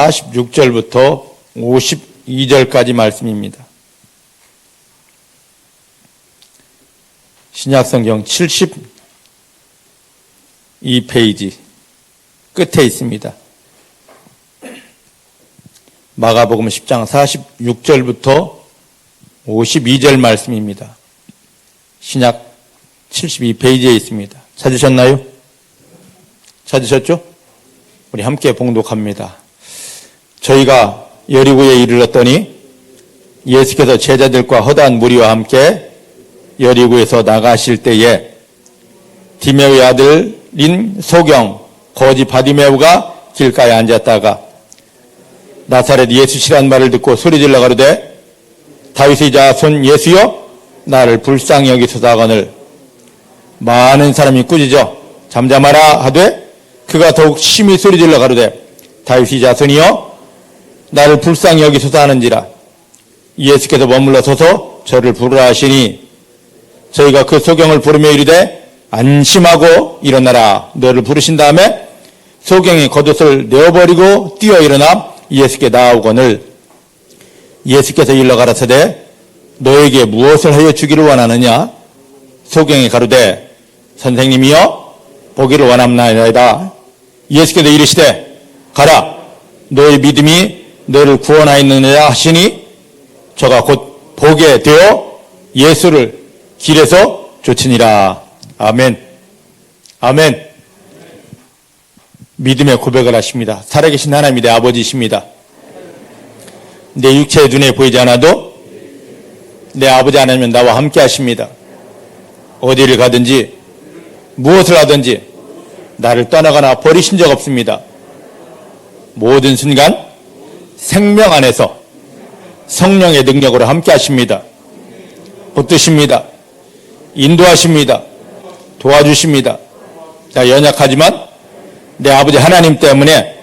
46절부터 52절까지 말씀입니다. 신약성경 72페이지 끝에 있습니다. 마가복음 10장 46절부터 52절 말씀입니다. 신약 72페이지에 있습니다. 찾으셨나요? 찾으셨죠? 우리 함께 봉독합니다. 저희가 여리고에 이르렀더니 예수께서 제자들과 허다한 무리와 함께 여리고에서 나가실 때에 디메오의 아들인 소경 거지 바디메오가 길가에 앉았다가 나사렛 예수시란 말을 듣고 소리질러 가로되 다윗의 자손 예수여 나를 불쌍히 여기소서 하거늘 많은 사람이 꾸짖어 잠잠하라 하되 그가 더욱 심히 소리질러 가로되 다윗의 자손이여 나를 불쌍히 여기소서 하는지라. 예수께서 머물러 서서 저를 부르라 하시니 저희가 그 소경을 부르며 이르되 안심하고 일어나라. 너를 부르신 다음에 소경이 겉옷을 내어버리고 뛰어 일어나 예수께 나아오거늘 예수께서 일러 가라사대 너에게 무엇을 하여 주기를 원하느냐. 소경이 가로되 선생님이여 보기를 원함나이다. 예수께서 이르시되 가라 너의 믿음이 너를 구원하였느냐 하시니 저가 곧 보게 되어 예수를 길에서 쫓으니라. 아멘. 아멘. 믿음의 고백을 하십니다. 살아계신 하나님이 내 아버지이십니다. 내 육체의 눈에 보이지 않아도 내 아버지 하나님은 나와 함께 하십니다. 어디를 가든지 무엇을 하든지 나를 떠나거나 버리신 적 없습니다. 모든 순간 생명 안에서 성령의 능력으로 함께 하십니다. 붙드십니다. 인도하십니다. 도와주십니다. 나 연약하지만 내 아버지 하나님 때문에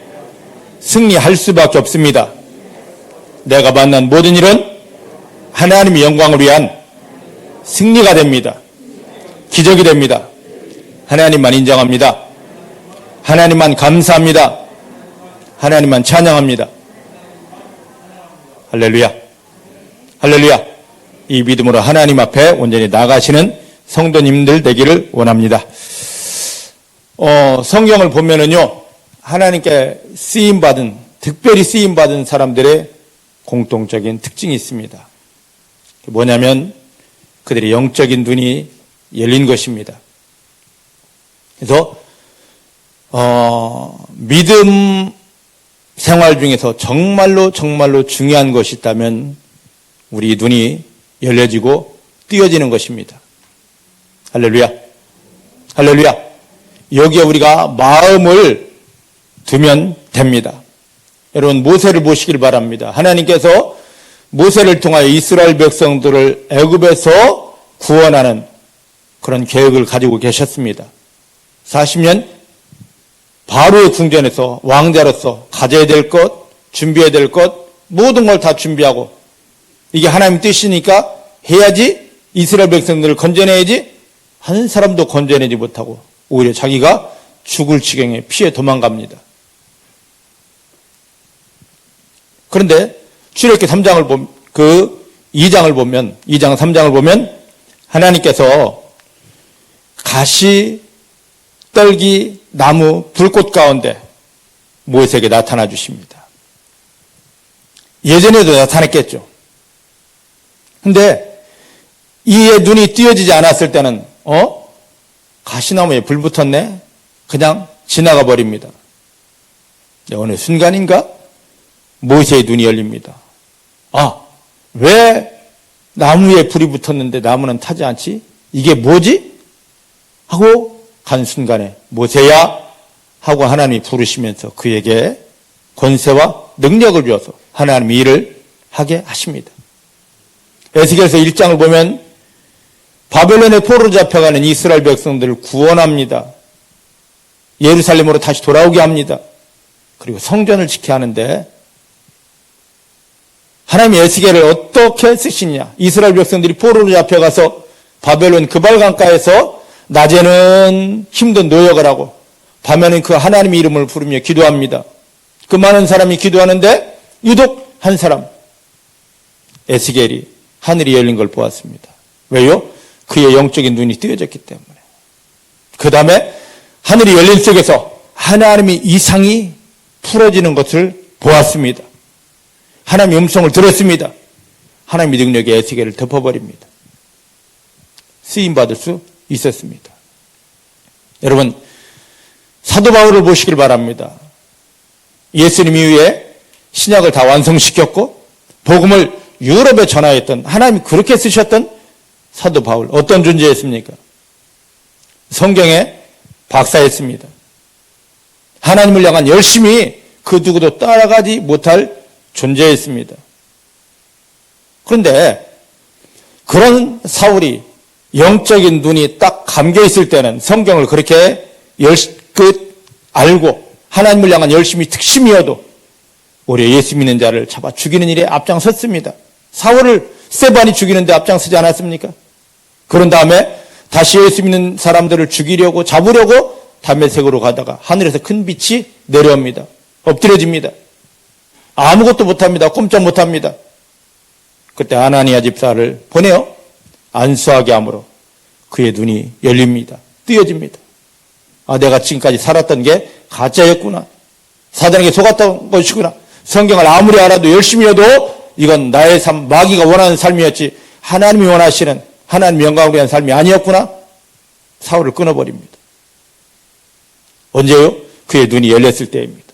승리할 수밖에 없습니다. 내가 만난 모든 일은 하나님의 영광을 위한 승리가 됩니다. 기적이 됩니다. 하나님만 인정합니다. 하나님만 감사합니다. 하나님만 찬양합니다. 할렐루야. 할렐루야. 이 믿음으로 하나님 앞에 온전히 나가시는 성도님들 되기를 원합니다. 성경을 보면은요, 하나님께 쓰임받은, 특별히 쓰임받은 사람들의 공통적인 특징이 있습니다. 뭐냐면 그들의 영적인 눈이 열린 것입니다. 그래서 믿음 생활 중에서 정말로 중요한 것이 있다면 우리 눈이 열려지고 띄어지는 것입니다. 할렐루야. 할렐루야. 여기에 우리가 마음을 두면 됩니다. 여러분 모세를 보시길 바랍니다. 하나님께서 모세를 통하여 이스라엘 백성들을 애굽에서 구원하는 그런 계획을 가지고 계셨습니다. 40년 바로의 궁전에서 왕자로서 가져야 될 것, 준비해야 될 것, 모든 걸 다 준비하고 이게 하나님 뜻이니까 해야지, 이스라엘 백성들을 건져내야지, 한 사람도 건져내지 못하고 오히려 자기가 죽을 지경에 피해 도망갑니다. 그런데 출애굽기 3장을 보면, 2장 3장을 보면 하나님께서 가시, 떨기, 나무, 불꽃 가운데 모세에게 나타나 주십니다. 예전에도 나타났겠죠. 근데 이에 눈이 띄어지지 않았을 때는 가시나무에 불 붙었네? 그냥 지나가 버립니다. 어느 순간인가 모세의 눈이 열립니다. 왜 나무에 불이 붙었는데 나무는 타지 않지? 이게 뭐지? 하고 간 순간에 모세야 하고 하나님이 부르시면서 그에게 권세와 능력을 주어서 하나님이 일을 하게 하십니다. 에스겔서 1장을 보면 바벨론의 포로로 잡혀가는 이스라엘 백성들을 구원합니다. 예루살렘으로 다시 돌아오게 합니다. 그리고 성전을 지켜야 하는데 하나님이 에스겔을 어떻게 쓰시냐. 이스라엘 백성들이 포로로 잡혀가서 바벨론 그발강가에서 낮에는 힘든 노역을 하고 밤에는 그 하나님의 이름을 부르며 기도합니다. 그 많은 사람이 기도하는데 유독 한 사람, 에스겔이 하늘이 열린 걸 보았습니다. 왜요? 그의 영적인 눈이 뜨여졌기 때문에. 그 다음에 하늘이 열린 속에서 하나님의 이상이 풀어지는 것을 보았습니다. 하나님의 음성을 들었습니다. 하나님의 능력이 에스겔을 덮어버립니다. 쓰임받을 수 있었습니다. 여러분, 사도 바울을 보시길 바랍니다. 예수님 이후에 신약을 다 완성시켰고 복음을 유럽에 전하였던, 하나님이 그렇게 쓰셨던 사도 바울, 어떤 존재였습니까? 성경의 박사였습니다. 하나님을 향한 열심히 그 누구도 따라가지 못할 존재였습니다. 그런데 그런 사울이 영적인 눈이 딱 감겨 있을 때는 성경을 그렇게 알고 하나님을 향한 열심히 특심이어도 오히려 예수 믿는 자를 잡아 죽이는 일에 앞장섰습니다. 사울을 스데반이 죽이는데 앞장서지 않았습니까? 그런 다음에 다시 예수 믿는 사람들을 죽이려고 잡으려고 담메색으로 가다가 하늘에서 큰 빛이 내려옵니다. 엎드려집니다. 아무것도 못합니다. 꼼짝 못합니다. 그때 아나니아 집사를 보내어 안수하게 함으로 그의 눈이 열립니다. 뜨여집니다. 아, 내가 지금까지 살았던 게 가짜였구나. 사단에게 속았던 것이구나. 성경을 아무리 알아도 열심히 해도 이건 나의 삶, 마귀가 원하는 삶이었지 하나님이 원하시는 하나님 영광을 위한 삶이 아니었구나. 사울을 끊어버립니다. 언제요? 그의 눈이 열렸을 때입니다.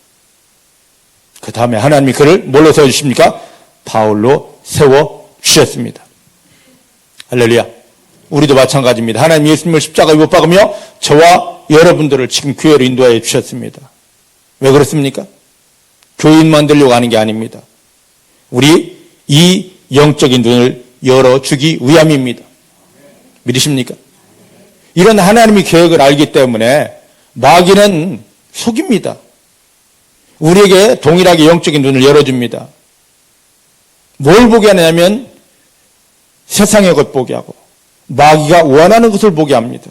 그 다음에 하나님이 그를 뭘로 세워주십니까? 바울로 세워주셨습니다. 할렐루야. 우리도 마찬가지입니다. 하나님 예수님을 십자가에 못 박으며 저와 여러분들을 지금 교회로 인도하여 주셨습니다. 왜 그렇습니까? 교인 만들려고 하는 게 아닙니다. 우리 이 영적인 눈을 열어주기 위함입니다. 믿으십니까? 이런 하나님의 계획을 알기 때문에 마귀는 속입니다. 우리에게 동일하게 영적인 눈을 열어줍니다. 뭘 보게 하냐면 세상의 것 보게 하고 마귀가 원하는 것을 보게 합니다.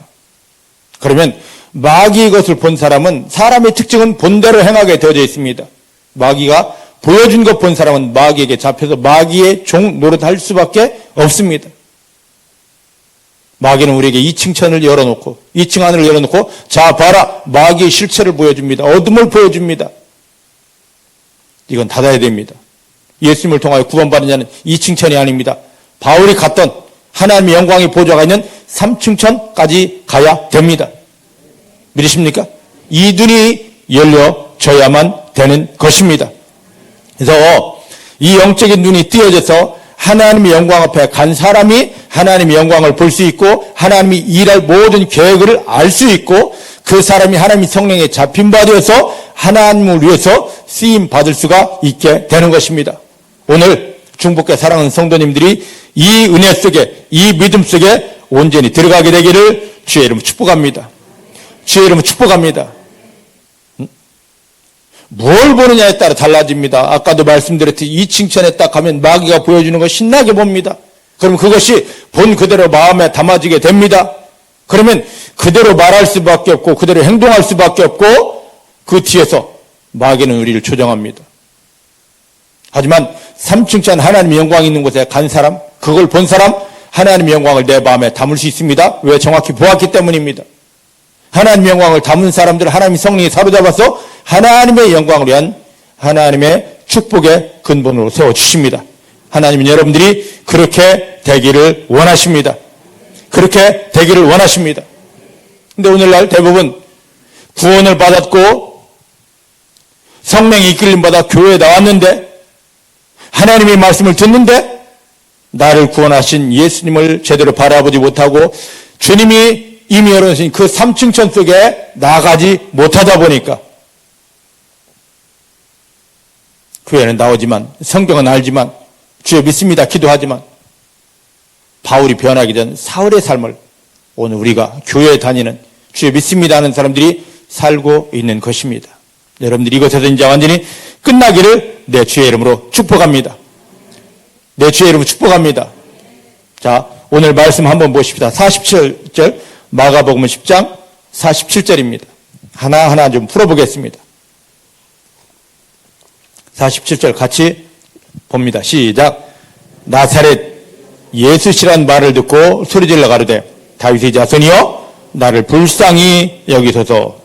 그러면 마귀의 것을 본 사람은 사람의 특징은 본대로 행하게 되어져 있습니다. 마귀가 보여준 것 본 사람은 마귀에게 잡혀서 마귀의 종 노릇할 수밖에 없습니다. 마귀는 우리에게 2층 천을 열어놓고 2층 하늘을 열어놓고 자 봐라 마귀의 실체를 보여줍니다. 어둠을 보여줍니다. 이건 닫아야 됩니다. 예수님을 통하여 구원받은 자는 2층 천이 아닙니다. 바울이 갔던 하나님의 영광의 보좌가 있는 3층 천까지 가야 됩니다. 믿으십니까? 이 눈이 열려져야만 되는 것입니다. 그래서 이 영적인 눈이 띄어져서 하나님의 영광 앞에 간 사람이 하나님의 영광을 볼 수 있고 하나님이 일할 모든 계획을 알 수 있고 그 사람이 하나님의 성령에 잡힌 바 되어서 하나님을 위해서 쓰임 받을 수가 있게 되는 것입니다. 오늘 중복교 사랑하는 성도님들이 이 은혜 속에 이 믿음 속에 온전히 들어가게 되기를 주의 이름으로 축복합니다. 주의 이름으로 축복합니다. 뭘 보느냐에 따라 달라집니다. 아까도 말씀드렸듯이 이 칭찬에 딱 가면 마귀가 보여주는 거 신나게 봅니다. 그럼 그것이 본 그대로 마음에 담아지게 됩니다. 그러면 그대로 말할 수밖에 없고 그대로 행동할 수밖에 없고 그 뒤에서 마귀는 우리를 조정합니다. 하지만 3층천 하나님의 영광이 있는 곳에 간 사람, 그걸 본 사람 하나님의 영광을 내 마음에 담을 수 있습니다. 왜? 정확히 보았기 때문입니다. 하나님의 영광을 담은 사람들을 하나님의 성령이 사로잡아서 하나님의 영광을 위한 하나님의 축복의 근본으로 세워주십니다. 하나님은 여러분들이 그렇게 되기를 원하십니다. 그렇게 되기를 원하십니다. 근데 오늘날 대부분 구원을 받았고 성령이 이끌림 받아 교회에 나왔는데 하나님의 말씀을 듣는데 나를 구원하신 예수님을 제대로 바라보지 못하고 주님이 이미 열어놓으신 그 3층 천 속에 나가지 못하다 보니까 교회는 나오지만 성경은 알지만 주여 믿습니다 기도하지만 바울이 변하기 전 사울의 삶을 오늘 우리가 교회에 다니는 주여 믿습니다 하는 사람들이 살고 있는 것입니다. 여러분들이 이것에서 이제 완전히 끝나기를 내 주의 이름으로 축복합니다. 내 주의 이름으로 축복합니다. 자, 오늘 말씀 한번 보십시다. 47절 마가복음 10장 47절입니다. 하나하나 좀 풀어보겠습니다. 47절 같이 봅니다. 시작. 나사렛 예수시란 말을 듣고 소리질러 가로되 다윗의 자손이여 나를 불쌍히 여기소서.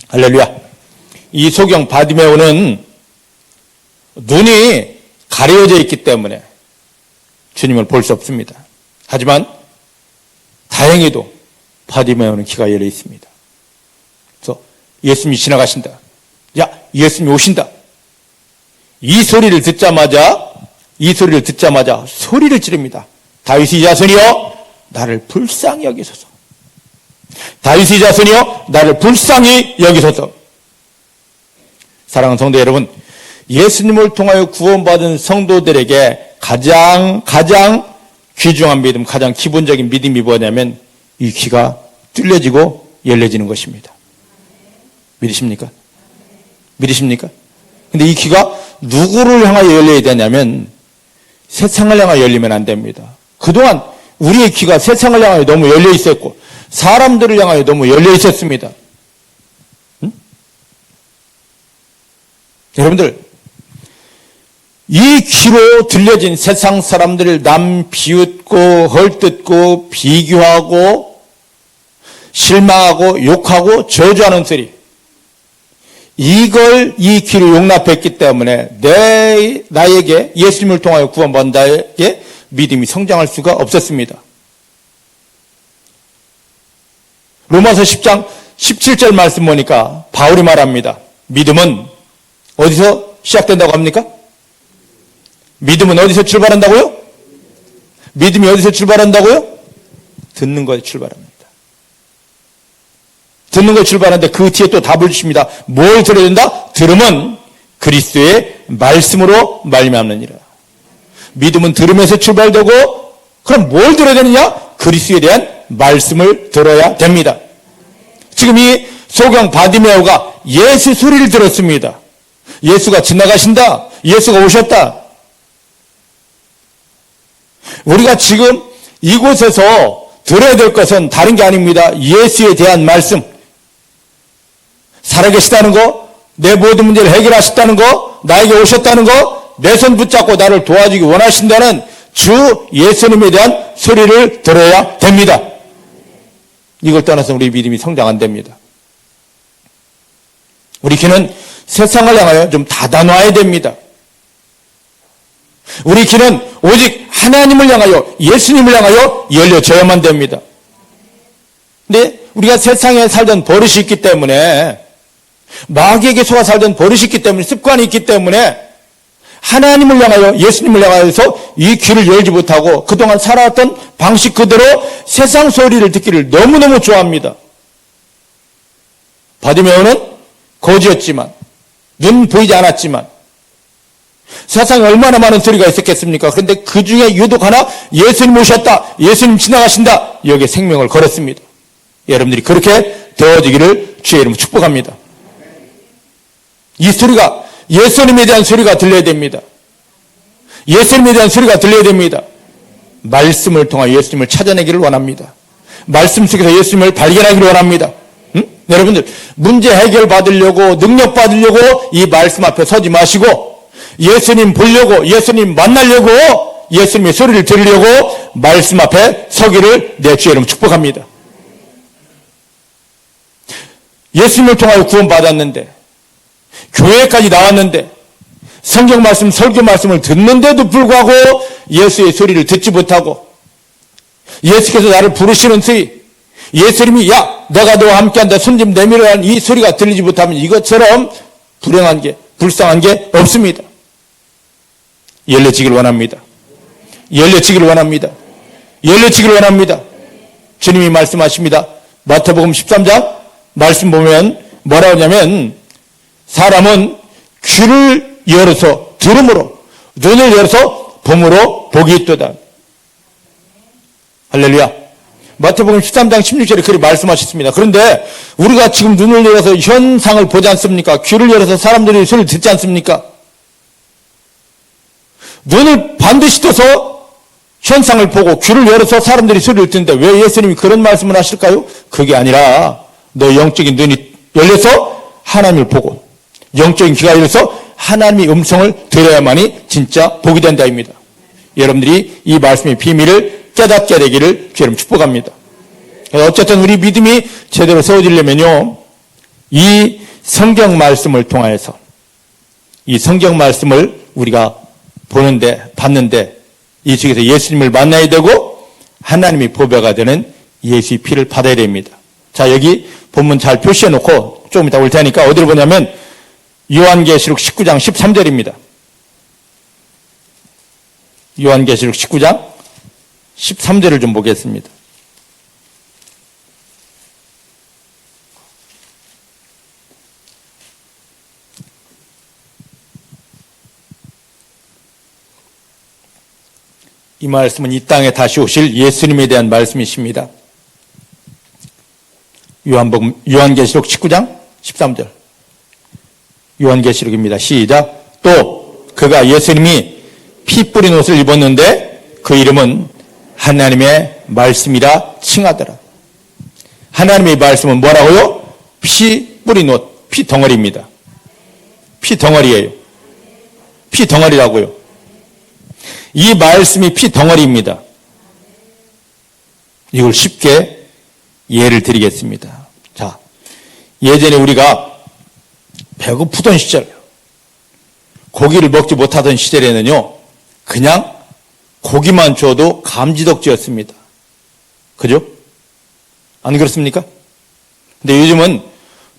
할렐루야. 이 소경 바디메오는 눈이 가려져 있기 때문에 주님을 볼 수 없습니다. 하지만 다행히도 바디메오는 귀가 열려 있습니다. 그래서 예수님이 지나가신다. 야, 예수님이 오신다. 이 소리를 듣자마자 소리를 지릅니다. 다윗의 자손이여 나를 불쌍히 여기소서. 다윗의 자손이여 나를 불쌍히 여기소서. 사랑하는 성도 여러분, 예수님을 통하여 구원받은 성도들에게 가장 귀중한 믿음, 가장 기본적인 믿음이 뭐냐면 이 귀가 뚫려지고 열려지는 것입니다. 믿으십니까? 근데 이 귀가 누구를 향하여 열려야 되냐면 세상을 향하여 열리면 안 됩니다. 그동안 우리의 귀가 세상을 향하여 너무 열려 있었고 사람들을 향하여 너무 열려 있었습니다. 여러분들, 이 귀로 들려진 세상 사람들을 남 비웃고 헐뜯고 비교하고 실망하고 욕하고 저주하는 소리, 이걸 이 귀로 용납했기 때문에 나에게 예수님을 통하여 구원받은 자에게 믿음이 성장할 수가 없었습니다. 로마서 10장 17절 말씀 보니까 바울이 말합니다. 믿음은 어디서 시작된다고 합니까? 믿음은 어디서 출발한다고요? 믿음이 어디서 출발한다고요? 듣는 거에 출발합니다. 듣는 거에 출발하는데 그 뒤에 또 답을 주십니다. 뭘 들어야 된다? 들음은 그리스도의 말씀으로 말미암느니라. 믿음은 들음에서 출발되고, 그럼 뭘 들어야 되느냐? 그리스도에 대한 말씀을 들어야 됩니다. 지금 이 소경 바디메오가 예수 소리를 들었습니다. 예수가 지나가신다. 예수가 오셨다. 우리가 지금 이곳에서 들어야 될 것은 다른 게 아닙니다. 예수에 대한 말씀. 살아계시다는 거, 내 모든 문제를 해결하셨다는 거, 나에게 오셨다는 거, 내 손 붙잡고 나를 도와주기 원하신다는 주 예수님에 대한 소리를 들어야 됩니다. 이걸 떠나서 우리 믿음이 성장 안 됩니다. 우리 귀는 세상을 향하여 좀 닫아놔야 됩니다. 우리 귀는 오직 하나님을 향하여, 예수님을 향하여 열려져야만 됩니다. 근데 우리가 세상에 살던 버릇이 있기 때문에, 마귀에게 속아 살던 버릇이 있기 때문에, 습관이 있기 때문에 하나님을 향하여, 예수님을 향하여서 이 귀를 열지 못하고 그동안 살아왔던 방식 그대로 세상 소리를 듣기를 너무너무 좋아합니다. 바디메오는 거지였지만, 눈 보이지 않았지만 세상에 얼마나 많은 소리가 있었겠습니까? 그런데 그 중에 유독 하나, 예수님 오셨다, 예수님 지나가신다, 여기에 생명을 걸었습니다. 여러분들이 그렇게 되어지기를 주의 이름으로 축복합니다. 이 소리가, 예수님에 대한 소리가 들려야 됩니다. 예수님에 대한 소리가 들려야 됩니다. 말씀을 통해 예수님을 찾아내기를 원합니다. 말씀 속에서 예수님을 발견하기를 원합니다. 여러분들, 문제 해결 받으려고, 능력 받으려고 이 말씀 앞에 서지 마시고, 예수님 보려고, 예수님 만나려고, 예수님의 소리를 들으려고 말씀 앞에 서기를 내 주의 이름으로 축복합니다. 예수님을 통하여 구원받았는데, 교회까지 나왔는데, 성경 말씀, 설교 말씀을 듣는데도 불구하고 예수의 소리를 듣지 못하고, 예수께서 나를 부르시는 소리, 예수님이 야, 내가 너와 함께한다, 손 좀 내밀어라는 이 소리가 들리지 못하면 이것처럼 불행한 게, 불쌍한 게 없습니다. 열려지기를 원합니다. 열려지기를 원합니다. 열려지기를 원합니다. 주님이 말씀하십니다. 마태복음 13장 말씀 보면 뭐라고 하냐면, 사람은 귀를 열어서 들음으로, 눈을 열어서 봄으로 복이 있도다. 할렐루야. 마태복음 13장 16절에 그렇게 말씀하셨습니다. 그런데 우리가 지금 눈을 열어서 현상을 보지 않습니까? 귀를 열어서 사람들이 소리를 듣지 않습니까? 눈을 반드시 떠서 현상을 보고 귀를 열어서 사람들이 소리를 듣는데 왜 예수님이 그런 말씀을 하실까요? 그게 아니라 너 영적인 눈이 열려서 하나님을 보고, 영적인 귀가 열려서 하나님의 음성을 들어야만이 진짜 복이 된다입니다. 여러분들이 이 말씀의 비밀을 깨닫게 되기를 주님 축복합니다. 어쨌든 우리 믿음이 제대로 세워지려면요, 이 성경 말씀을 통하여서 이 성경 말씀을 우리가 보는데, 봤는데, 이 속에서 예수님을 만나야 되고 하나님의 보배가 되는 예수의 피를 받아야 됩니다. 자, 여기 본문 잘 표시해 놓고 조금 이따 올 테니까 어디를 보냐면 요한계시록 19장 13절입니다. 요한계시록 19장 13절을 좀 보겠습니다. 이 말씀은 이 땅에 다시 오실 예수님에 대한 말씀이십니다. 요한계시록 19장 13절. 요한계시록입니다. 시작. 또 그가 예수님이 피 뿌린 옷을 입었는데 그 이름은 하나님의 말씀이라 칭하더라. 하나님의 말씀은 뭐라고요? 피 뿌린 옷, 피 덩어리입니다. 피 덩어리예요. 피 덩어리라고요. 이 말씀이 피 덩어리입니다. 이걸 쉽게 예를 드리겠습니다. 자, 예전에 우리가 배고프던 시절, 고기를 먹지 못하던 시절에는요, 그냥 고기만 줘도 감지덕지였습니다. 그죠? 안 그렇습니까? 근데 요즘은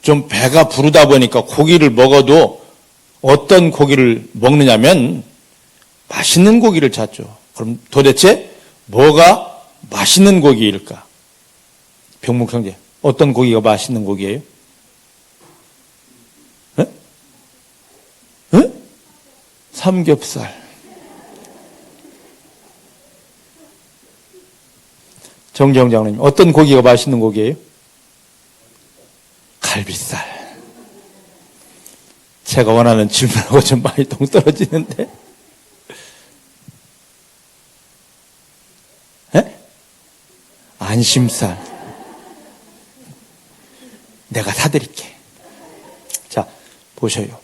좀 배가 부르다 보니까 고기를 먹어도 어떤 고기를 먹느냐면 맛있는 고기를 찾죠. 그럼 도대체 뭐가 맛있는 고기일까? 병목 형제, 어떤 고기가 맛있는 고기예요? 에? 에? 삼겹살. 정재영 장로님, 어떤 고기가 맛있는 고기예요? 갈비살. 제가 원하는 질문하고 좀 많이 동떨어지는데. 에? 안심살. 내가 사드릴게. 자, 보셔요.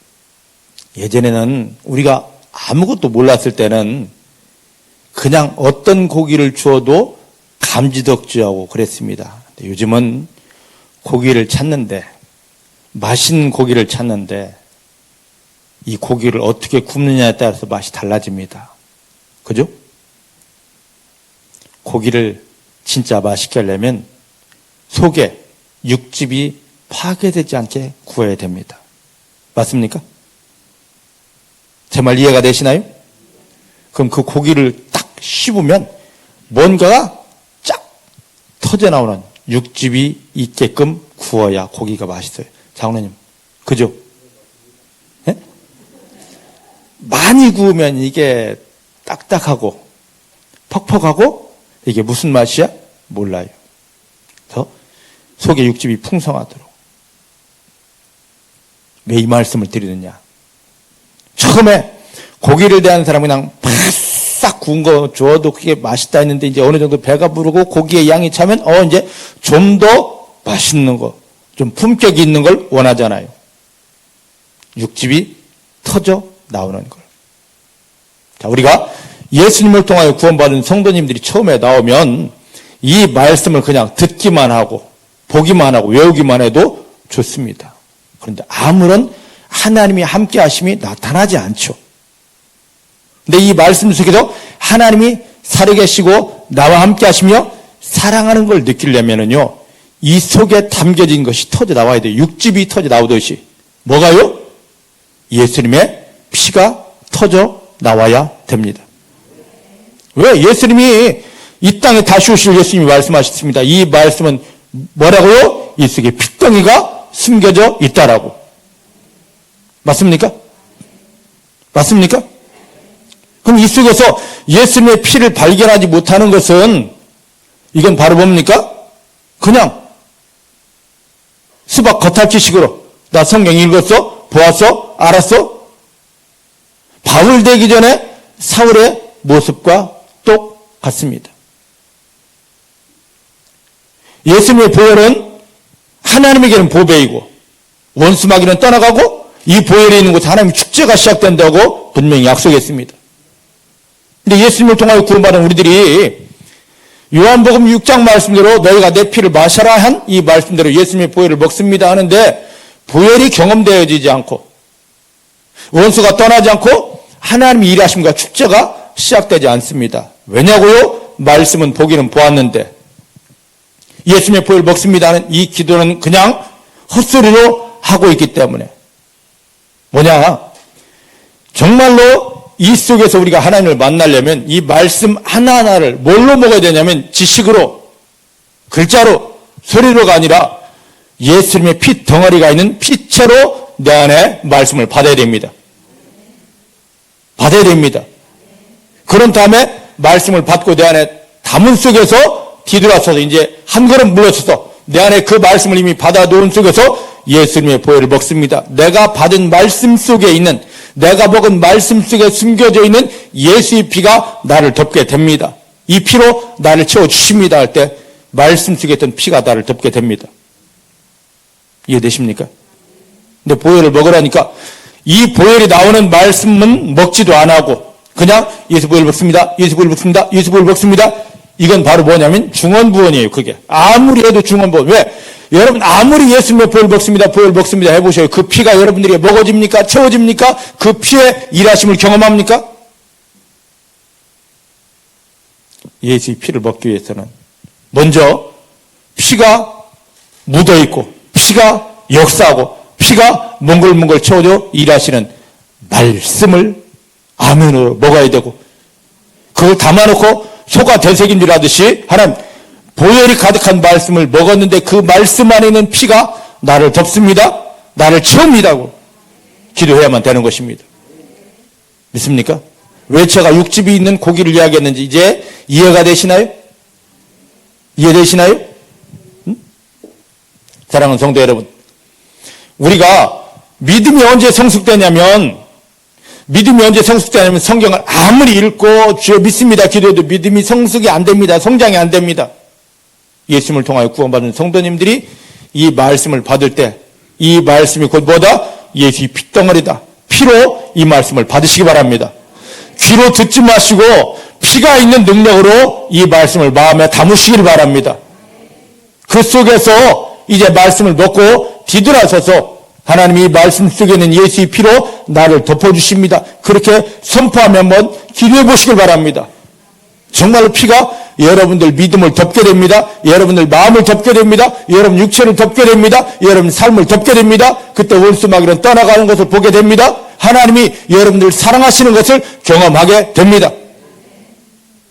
예전에는 우리가 아무것도 몰랐을 때는 그냥 어떤 고기를 주어도 감지덕지하고 그랬습니다. 근데 요즘은 고기를 찾는데, 맛있는 고기를 찾는데, 이 고기를 어떻게 굽느냐에 따라서 맛이 달라집니다. 그죠? 고기를 진짜 맛있게 하려면 속에 육즙이 파괴되지 않게 구워야 됩니다. 맞습니까? 제 말 이해가 되시나요? 그럼 그 고기를 딱 씹으면 뭔가가 쫙 터져나오는 육즙이 있게끔 구워야 고기가 맛있어요. 장로님, 그죠? 네? 많이 구우면 이게 딱딱하고 퍽퍽하고 이게 무슨 맛이야? 몰라요. 그래서 속에 육즙이 풍성하도록. 왜 이 말씀을 드리느냐? 처음에 고기를 대한 사람은 그냥 바싹 구운 거 줘도 그게 맛있다 했는데 이제 어느 정도 배가 부르고 고기의 양이 차면 이제 좀 더 맛있는 거, 좀 품격이 있는 걸 원하잖아요. 육즙이 터져 나오는 걸. 자, 우리가 예수님을 통하여 구원받은 성도님들이 처음에 나오면 이 말씀을 그냥 듣기만 하고 보기만 하고 외우기만 해도 좋습니다. 그런데 아무런 하나님이 함께 하심이 나타나지 않죠. 근데 이 말씀 속에서 하나님이 살아계시고 나와 함께 하시며 사랑하는 걸 느끼려면은요, 이 속에 담겨진 것이 터져 나와야 돼요. 육즙이 터져 나오듯이. 뭐가요? 예수님의 피가 터져 나와야 됩니다. 왜? 예수님이 이 땅에 다시 오실 예수님이 말씀하셨습니다. 이 말씀은 뭐라고요? 이 속에 핏덩이가 숨겨져 있다라고. 맞습니까? 맞습니까? 그럼 이 속에서 예수님의 피를 발견하지 못하는 것은 이건 바로 뭡니까? 그냥 수박 겉핥기식으로 나 성경 읽었어? 보았어? 알았어? 바울 되기 전에 사울의 모습과 똑같습니다. 예수님의 보혈은 하나님에게는 보배이고 원수마귀는 떠나가고 이 보혈이 있는 곳에 하나님의 축제가 시작된다고 분명히 약속했습니다. 근데 예수님을 통하여 구원받은 우리들이 요한복음 6장 말씀대로 너희가 내 피를 마셔라 한 이 말씀대로 예수님의 보혈을 먹습니다 하는데 보혈이 경험되어지지 않고 원수가 떠나지 않고 하나님의 일하심과 축제가 시작되지 않습니다. 왜냐고요? 말씀은 보기는 보았는데 예수님의 보혈을 먹습니다 하는 이 기도는 그냥 헛소리로 하고 있기 때문에 뭐냐? 정말로 이 속에서 우리가 하나님을 만나려면 이 말씀 하나하나를 뭘로 먹어야 되냐면 지식으로, 글자로, 소리로가 아니라 예수님의 피 덩어리가 있는 피체로 내 안에 말씀을 받아야 됩니다. 받아야 됩니다. 그런 다음에 말씀을 받고 내 안에 담은 속에서 뒤돌아서서 이제 한 걸음 물러서서 내 안에 그 말씀을 이미 받아놓은 속에서 예수님의 보혈을 먹습니다. 내가 받은 말씀 속에 있는, 내가 먹은 말씀 속에 숨겨져 있는 예수의 피가 나를 덮게 됩니다. 이 피로 나를 채워주십니다 할 때 말씀 속에 있던 피가 나를 덮게 됩니다. 이해되십니까? 근데 보혈을 먹으라니까 이 보혈이 나오는 말씀은 먹지도 안 하고 그냥 예수 보혈 먹습니다. 예수 보혈 먹습니다. 예수 보혈 먹습니다. 이건 바로 뭐냐면 중언부언이에요. 그게 아무리 해도 중언부언. 왜? 여러분 아무리 예수님의 보혈 먹습니다. 보혈 먹습니다 해보셔요. 그 피가 여러분들에게 먹어집니까? 채워집니까? 그 피의 일하심을 경험합니까? 예수의 피를 먹기 위해서는 먼저 피가 묻어있고 피가 역사하고 피가 몽글몽글 채워져 일하시는 말씀을 아멘으로 먹어야 되고 그걸 담아놓고 소가 되새긴 줄 하듯이 하나님 보혈이 가득한 말씀을 먹었는데 그 말씀 안에 있는 피가 나를 덮습니다. 나를 채웁니다고 기도해야만 되는 것입니다. 믿습니까? 왜 제가 육즙이 있는 고기를 이야기했는지 이제 이해가 되시나요? 이해되시나요? 사랑하는 성도 여러분, 우리가 믿음이 언제 성숙되냐면 성경을 아무리 읽고 주여 믿습니다 기도해도 믿음이 성숙이 안 됩니다. 성장이 안 됩니다. 예수님을 통하여 구원받은 성도님들이 이 말씀을 받을 때 이 말씀이 곧 뭐다? 예수의 핏덩어리다. 피로 이 말씀을 받으시기 바랍니다. 귀로 듣지 마시고 피가 있는 능력으로 이 말씀을 마음에 담으시길 바랍니다. 그 속에서 이제 말씀을 먹고 뒤돌아서서 하나님이 말씀 속에 있는 예수의 피로 나를 덮어주십니다. 그렇게 선포하며 한번 기도해 보시길 바랍니다. 정말로 피가 여러분들 믿음을 덮게 됩니다. 여러분들 마음을 덮게 됩니다. 여러분 육체를 덮게 됩니다. 여러분 삶을 덮게 됩니다. 그때 원수마귀는 떠나가는 것을 보게 됩니다. 하나님이 여러분들 사랑하시는 것을 경험하게 됩니다.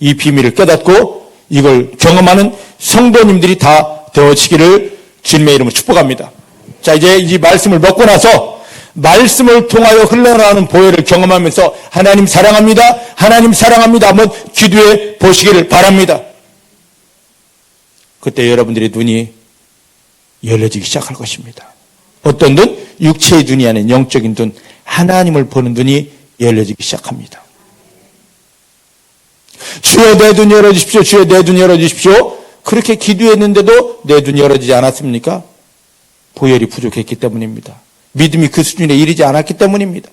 이 비밀을 깨닫고 이걸 경험하는 성도님들이 다 되어지기를 주님의 이름으로 축복합니다. 자, 이제 이 말씀을 먹고 나서 말씀을 통하여 흘러나오는 보혈을 경험하면서 하나님 사랑합니다. 하나님 사랑합니다. 한번 기도해 보시기를 바랍니다. 그때 여러분들의 눈이 열려지기 시작할 것입니다. 어떤 눈? 육체의 눈이 아닌 영적인 눈, 하나님을 보는 눈이 열려지기 시작합니다. 주여 내 눈 열어주십시오. 주여 내 눈 열어주십시오. 그렇게 기도했는데도 내 눈이 열어지지 않았습니까? 보혈이 부족했기 때문입니다. 믿음이 그 수준에 이르지 않았기 때문입니다.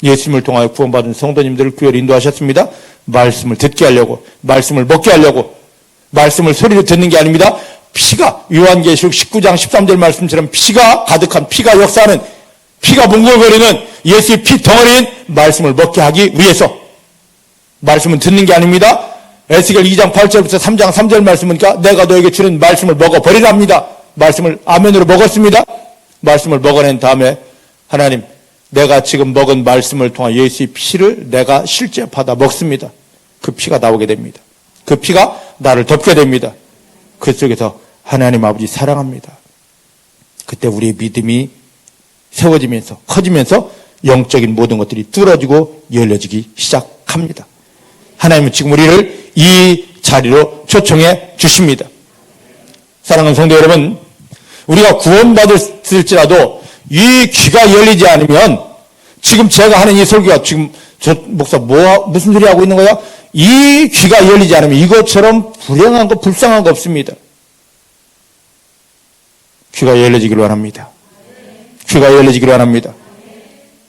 예수님을 통하여 구원받은 성도님들을 구별히 인도하셨습니다. 말씀을 듣게 하려고, 말씀을 먹게 하려고, 말씀을 소리로 듣는 게 아닙니다. 피가, 요한계시록 19장 13절 말씀처럼 피가 가득한, 피가 역사하는, 피가 몽글거리는 예수의 피 덩어리인 말씀을 먹게 하기 위해서 말씀은 듣는 게 아닙니다. 에스겔 2장 8절부터 3장 3절 말씀이니까 내가 너에게 주는 말씀을 먹어버리랍니다. 말씀을 아멘으로 먹었습니다. 말씀을 먹어낸 다음에 하나님 내가 지금 먹은 말씀을 통한 예수의 피를 내가 실제 받아 먹습니다. 그 피가 나오게 됩니다. 그 피가 나를 덮게 됩니다. 그 속에서 하나님 아버지 사랑합니다. 그때 우리의 믿음이 세워지면서 커지면서 영적인 모든 것들이 뚫어지고 열려지기 시작합니다. 하나님은 지금 우리를 이 자리로 초청해 주십니다. 사랑하는 성도 여러분, 우리가 구원받을지라도 이 귀가 열리지 않으면 지금 제가 하는 이 설교가 지금 저 목사 무슨 소리 하고 있는 거야? 이 귀가 열리지 않으면 이것처럼 불행한 거 불쌍한 거 없습니다. 귀가 열려지기를 원합니다. 귀가 열려지기를 원합니다.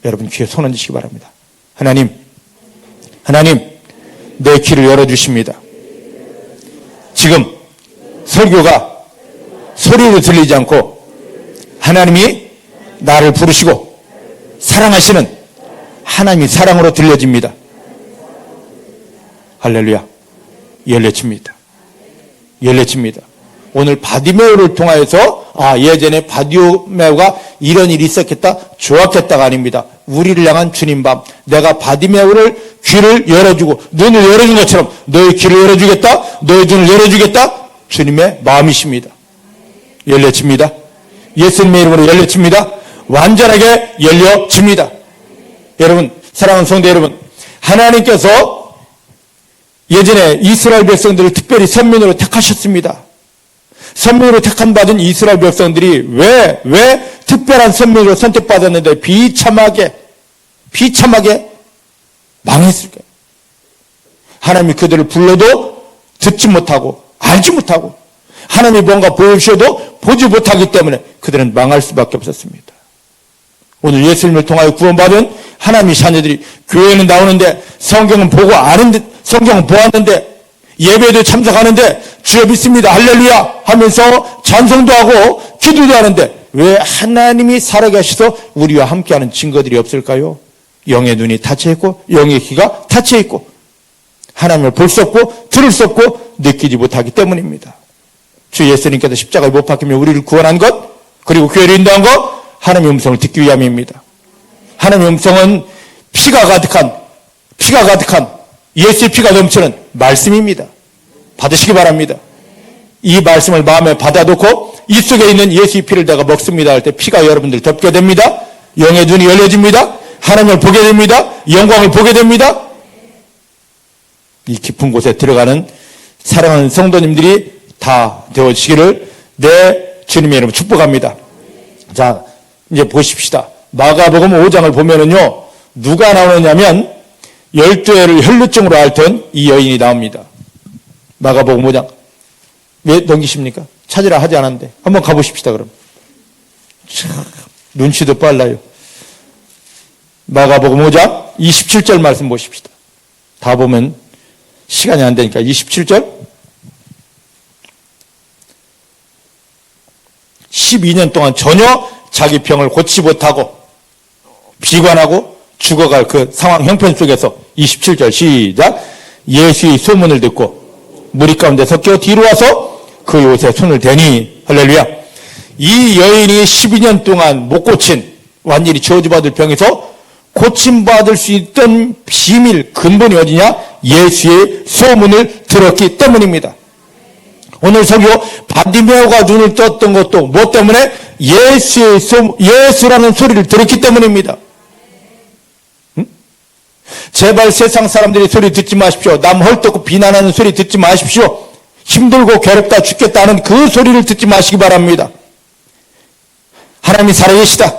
여러분 귀에 손 얹으시기 바랍니다. 하나님 내 귀를 열어주십니다. 지금 설교가 소리로 들리지 않고 하나님이 나를 부르시고 사랑하시는 하나님이 사랑으로 들려집니다. 할렐루야. 열려집니다. 오늘 바디메오를 통하여서 예전에 바디메오가 이런 일이 있었겠다, 좋았겠다가 아닙니다. 우리를 향한 주님 밤, 내가 바디메오를 귀를 열어주고 눈을 열어준 것처럼 너의 귀를 열어주겠다, 너의 눈을 열어주겠다, 주님의 마음이십니다. 열려집니다. 예수님의 이름으로 열려집니다. 완전하게 열려집니다. 여러분, 사랑하는 성도 여러분, 하나님께서 예전에 이스라엘 백성들을 특별히 선민으로 택하셨습니다. 선민으로 택한 받은 이스라엘 백성들이 왜 특별한 선민으로 선택받았는데 비참하게 망했을까요? 하나님이 그들을 불러도 듣지 못하고 알지 못하고 하나님이 뭔가 보여주셔도 보지 못하기 때문에 그들은 망할 수밖에 없었습니다. 오늘 예수님을 통하여 구원받은 하나님의 자녀들이 교회는 나오는데 성경은 보고 아는데, 성경은 보았는데, 예배도 참석하는데 주여 믿습니다 할렐루야 하면서 찬송도 하고 기도도 하는데 왜 하나님이 살아계셔서 우리와 함께하는 증거들이 없을까요? 영의 눈이 닫혀있고 영의 귀가 닫혀있고 하나님을 볼 수 없고 들을 수 없고 느끼지 못하기 때문입니다. 주 예수님께서 십자가에 못 박히며 우리를 구원한 것, 그리고 교회를 인도한 것, 하나님의 음성을 듣기 위함입니다. 하나님의 음성은 피가 가득한 예수의 피가 넘치는 말씀입니다. 받으시기 바랍니다. 이 말씀을 마음에 받아놓고 이 속에 있는 예수의 피를 내가 먹습니다 할 때 피가 여러분들 덮게 됩니다. 영의 눈이 열려집니다. 하나님을 보게 됩니다. 영광을 보게 됩니다. 이 깊은 곳에 들어가는 사랑하는 성도님들이 다 되어지기를 내 주님의 이름으로 축복합니다. 자, 이제 보십시다. 마가복음 5장을 보면은요, 누가 나오느냐면 12회를 혈루증으로 앓던 이 여인이 나옵니다. 마가복음 5장. 왜 넘기십니까? 찾으라 하지 않았는데. 한번 가보십시다, 그럼. 참, 눈치도 빨라요. 마가복음 5장 27절 말씀 보십시다. 다 보면 시간이 안 되니까 27절. 12년 동안 전혀 자기 병을 고치지 못하고 비관하고 죽어갈 그 상황 형편 속에서 27절 시작. 예수의 소문을 듣고 무리 가운데 섞여 뒤로 와서 그 옷에 손을 대니 할렐루야. 이 여인이 12년 동안 못 고친 완전히 저주받을 병에서 고침받을 수 있던 비밀 근본이 어디냐? 예수의 소문을 들었기 때문입니다. 오늘 설교 바디메오가 눈을 떴던 것도 뭐 때문에? 예수라는 소리를 들었기 때문입니다. 제발 세상 사람들이 소리 듣지 마십시오. 남 헐떡고 비난하는 소리 듣지 마십시오. 힘들고 괴롭다 죽겠다는 그 소리를 듣지 마시기 바랍니다. 하나님이 살아계시다.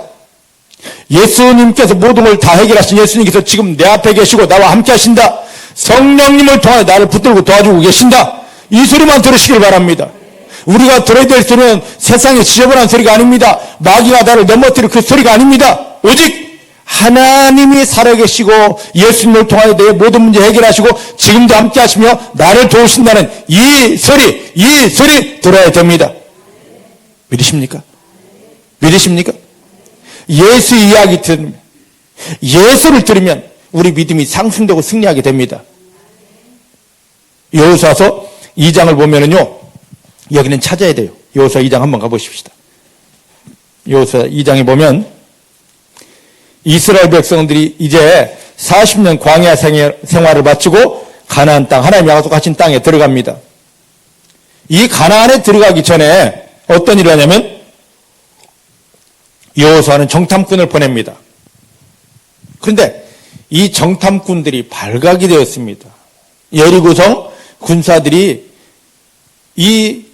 예수님께서 모든 걸 다 해결하신 예수님께서 지금 내 앞에 계시고 나와 함께 하신다. 성령님을 통해 나를 붙들고 도와주고 계신다. 이 소리만 들으시길 바랍니다. 우리가 들어야 될 소리는 세상에 지저분한 소리가 아닙니다. 마귀가 나를 넘어뜨릴 그 소리가 아닙니다. 오직 하나님이 살아계시고 예수님을 통하여 내 모든 문제 해결하시고 지금도 함께 하시며 나를 도우신다는 이 소리 들어야 됩니다. 믿으십니까? 예수 이야기 들으면, 예수를 들으면 우리 믿음이 상승되고 승리하게 됩니다. 여호수아서 2장을 보면은요, 여기는 찾아야 돼요. 여호수아 2장 한번 가보십시다. 여호수아 2장에 보면 이스라엘 백성들이 이제 40년 광야 생활을 마치고 가나안 땅, 하나님이 약속하신 땅에 들어갑니다. 이 가나안에 들어가기 전에 어떤 일을 하냐면 여호수아는 정탐꾼을 보냅니다. 그런데 이 정탐꾼들이 발각이 되었습니다. 여리고성 군사들이 이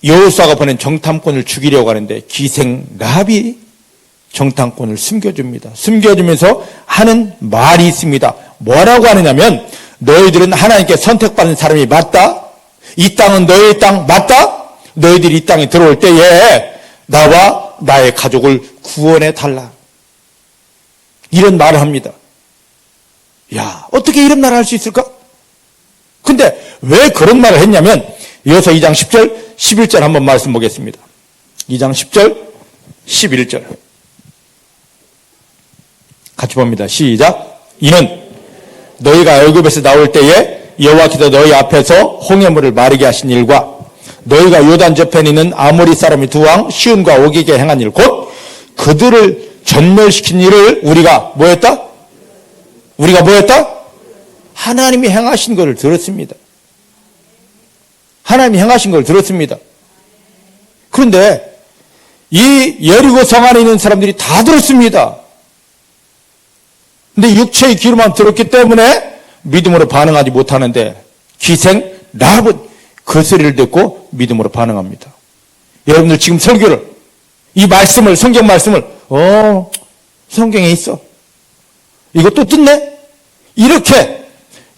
여호수아가 보낸 정탐꾼을 죽이려고 하는데 기생 라합이 정탐꾼을 숨겨줍니다. 숨겨주면서 하는 말이 있습니다. 뭐라고 하느냐면 너희들은 하나님께 선택받은 사람이 맞다. 이 땅은 너희의 땅 맞다. 너희들이 이 땅에 들어올 때에 나와 나의 가족을 구원해 달라. 이런 말을 합니다. 야, 어떻게 이런 말을 할 수 있을까? 근데 왜 그런 말을 했냐면 이어서 2장 10절, 11절 한번 말씀 보겠습니다. 2장 10절, 11절 같이 봅니다. 시작. 이는 너희가 애굽에서 나올 때에 여호와께서 너희 앞에서 홍해물을 마르게 하신 일과 너희가 요단 저편에 있는 아모리 사람의 두 왕 시온과 오기게 행한 일, 곧 그들을 전멸시킨 일을 우리가 뭐했다? 우리가 뭐했다? 하나님이 행하신 것을 들었습니다. 하나님이 행하신 걸 들었습니다. 그런데 이 여리고 성 안에 있는 사람들이 다 들었습니다. 근데 육체의 귀로만 들었기 때문에 믿음으로 반응하지 못하는데 기생 라합은 그 소리를 듣고 믿음으로 반응합니다. 여러분들 지금 설교를, 이 말씀을, 성경 말씀을 성경에 있어. 이거 또 듣네? 이렇게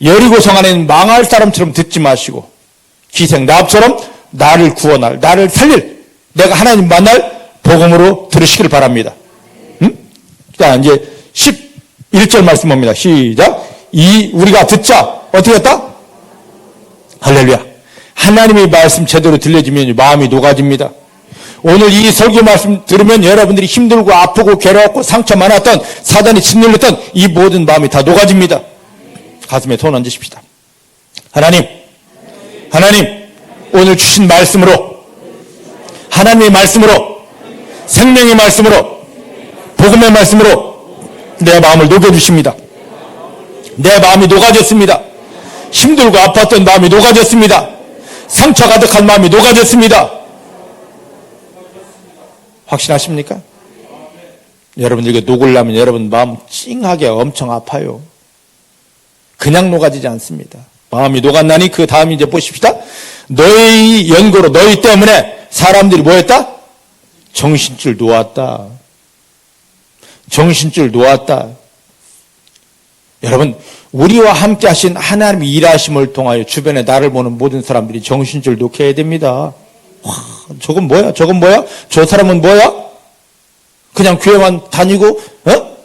여리고 성 안에 있는 망할 사람처럼 듣지 마시고 기생 라합처럼 나를 구원할, 나를 살릴, 내가 하나님 만날 복음으로 들으시길 바랍니다. 자, 이제 11절 말씀 봅니다. 시작. 우리가 듣자 어떻게 했다? 할렐루야. 하나님의 말씀 제대로 들려지면 마음이 녹아집니다. 오늘 이 설교 말씀 들으면 여러분들이 힘들고 아프고 괴로웠고 상처 많았던, 사단이 짓눌렸던 이 모든 마음이 다 녹아집니다. 가슴에 손 얹으십시다. 하나님, 오늘 주신 말씀으로, 하나님의 말씀으로, 생명의 말씀으로, 복음의 말씀으로 내 마음을 녹여주십니다. 내 마음이 녹아졌습니다. 힘들고 아팠던 마음이 녹아졌습니다. 상처 가득한 마음이 녹아졌습니다. 확신하십니까? 여러분들 이거 녹으려면 여러분 마음 찡하게 엄청 아파요. 그냥 녹아지지 않습니다. 마음이 녹았나니 그 다음 이제 보십시다. 너희 연고로, 너희 때문에 사람들이 뭐했다? 정신줄 놓았다. 정신줄 놓았다. 여러분, 우리와 함께 하신 하나님의 일하심을 통하여 주변에 나를 보는 모든 사람들이 정신줄 놓게 해야 됩니다. 와, 저건 뭐야? 저건 뭐야? 저 사람은 뭐야? 그냥 교회만 다니고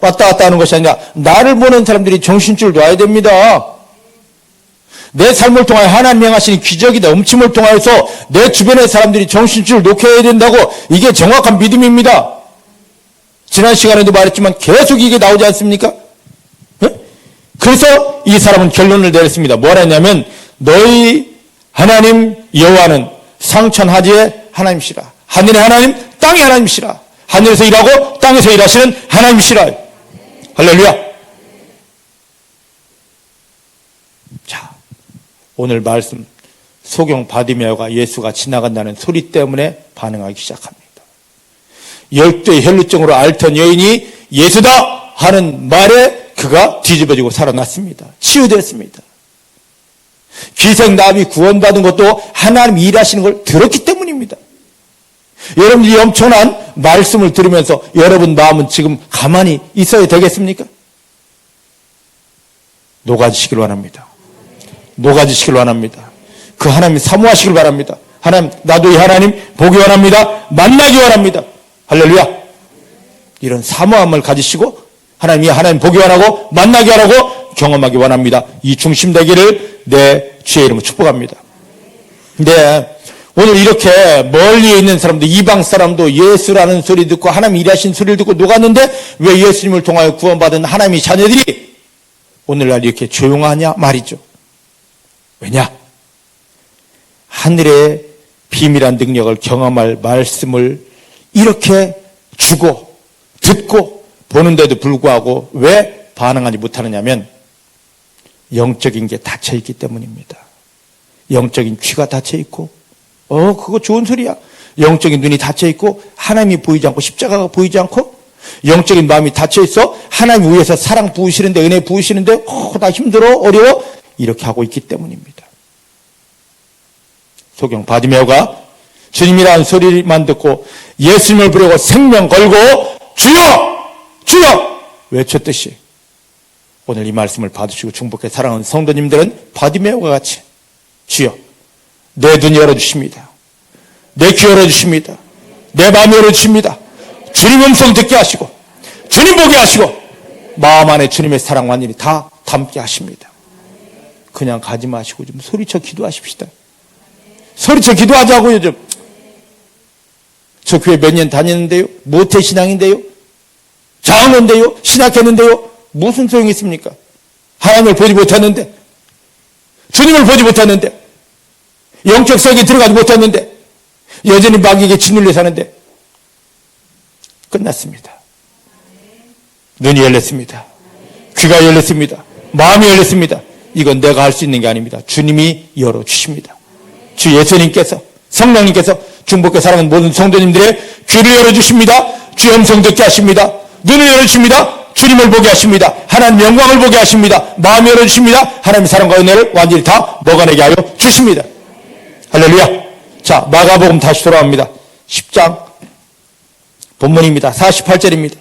왔다 갔다 하는 것이 아니라 나를 보는 사람들이 정신줄 놔야 됩니다. 내 삶을 통하여 하나님 행하시는 기적이다, 음침을 통하여서 내 주변의 사람들이 정신줄 놓게 해야 된다고, 이게 정확한 믿음입니다. 지난 시간에도 말했지만 계속 이게 나오지 않습니까? 그래서 이 사람은 결론을 내렸습니다. 뭐라 했냐면 너희 하나님 여호와는 상천하지의 하나님이시라. 하늘의 하나님, 땅의 하나님이시라. 하늘에서 일하고 땅에서 일하시는 하나님이시라. 할렐루야. 자, 오늘 말씀, 소경 바디메오가 예수가 지나간다는 소리 때문에 반응하기 시작합니다. 12의 혈루증으로 앓던 여인이 예수다 하는 말에 그가 뒤집어지고 살아났습니다. 치유됐습니다. 기생남이 구원받은 것도 하나님 일하시는 걸 들었기 때문입니다. 여러분들이 엄청난 말씀을 들으면서 여러분 마음은 지금 가만히 있어야 되겠습니까? 녹아지시길 원합니다. 녹아지시길 원합니다. 그 하나님 사모하시길 바랍니다. 하나님, 나도 이 하나님 보기 원합니다. 만나기 원합니다. 할렐루야. 이런 사모함을 가지시고 하나님이 하나님 보기 원하고 만나기 원하고 경험하기 원합니다. 이 중심 되기를 내 주의 이름으로 축복합니다. 근데 오늘 이렇게 멀리에 있는 사람도, 이방 사람도 예수라는 소리 듣고 하나님 일하신 소리를 듣고 녹았는데 왜 예수님을 통하여 구원받은 하나님의 자녀들이 오늘날 이렇게 조용하냐 말이죠. 왜냐? 하늘의 비밀한 능력을 경험할 말씀을 이렇게 주고 듣고 보는데도 불구하고 왜 반응하지 못하느냐면 영적인 게 닫혀있기 때문입니다. 영적인 귀가 닫혀있고 그거 좋은 소리야. 영적인 눈이 닫혀있고 하나님이 보이지 않고 십자가가 보이지 않고 영적인 마음이 닫혀있어 하나님 위해서 사랑 부으시는데, 은혜 부으시는데 나 힘들어, 어려워, 이렇게 하고 있기 때문입니다. 소경 바디메오가 주님이라는 소리만 듣고 예수님을 부르고 생명 걸고 주여! 주여! 외쳤듯이 오늘 이 말씀을 받으시고 중복해 사랑하는 성도님들은 바디메오가 같이 주여, 내 눈 열어주십니다. 내 귀 열어주십니다. 내 마음 열어주십니다. 주님 음성 듣게 하시고 주님 보게 하시고 마음 안에 주님의 사랑 완전히 다 담게 하십니다. 그냥 가지 마시고 좀 소리쳐 기도하십시다. 소리쳐 기도하자고요. 좀. 저 교회 몇 년 다녔는데요. 모태신앙인데요. 장로인데요. 신학했는데요. 무슨 소용이 있습니까? 하나님을 보지 못했는데, 주님을 보지 못했는데, 영적 세계에 들어가지 못했는데, 여전히 마귀에게 짓눌려 사는데 끝났습니다. 눈이 열렸습니다. 귀가 열렸습니다. 마음이 열렸습니다. 이건 내가 할 수 있는 게 아닙니다. 주님이 열어주십니다. 주 예수님께서, 성령님께서 중복교 사랑하는 모든 성도님들의 귀를 열어주십니다. 주의 음성 듣게 하십니다. 눈을 열어주십니다. 주님을 보게 하십니다. 하나님 영광을 보게 하십니다. 마음을 열어주십니다. 하나님의 사랑과 은혜를 완전히 다 먹어내게 하여 주십니다. 할렐루야. 자, 마가복음 다시 돌아옵니다. 10장 본문입니다. 48절입니다.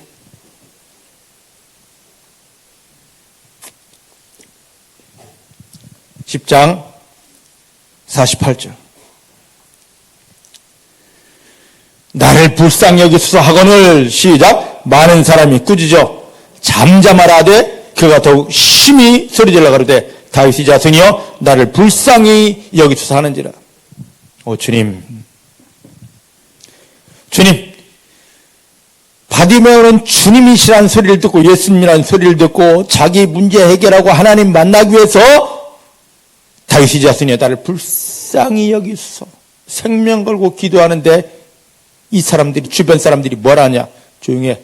(10장) 48절. 나를 불쌍히 여기소서 하거늘 시작. 많은 사람이 꾸짖어 잠잠하라 하되 그가 더욱 심히 소리질러 가로되 다윗의 자손이여 나를 불쌍히 여기소서 하는지라. 오 주님, 주님, 바디메오는 주님이시라는 소리를 듣고 예수님이라는 소리를 듣고 자기 문제 해결하고 하나님 만나기 위해서 다윗의 자손이여 나를 불쌍히 여기소서 생명 걸고 기도하는데 이 사람들이, 주변 사람들이 뭐라 하냐? 조용히 해.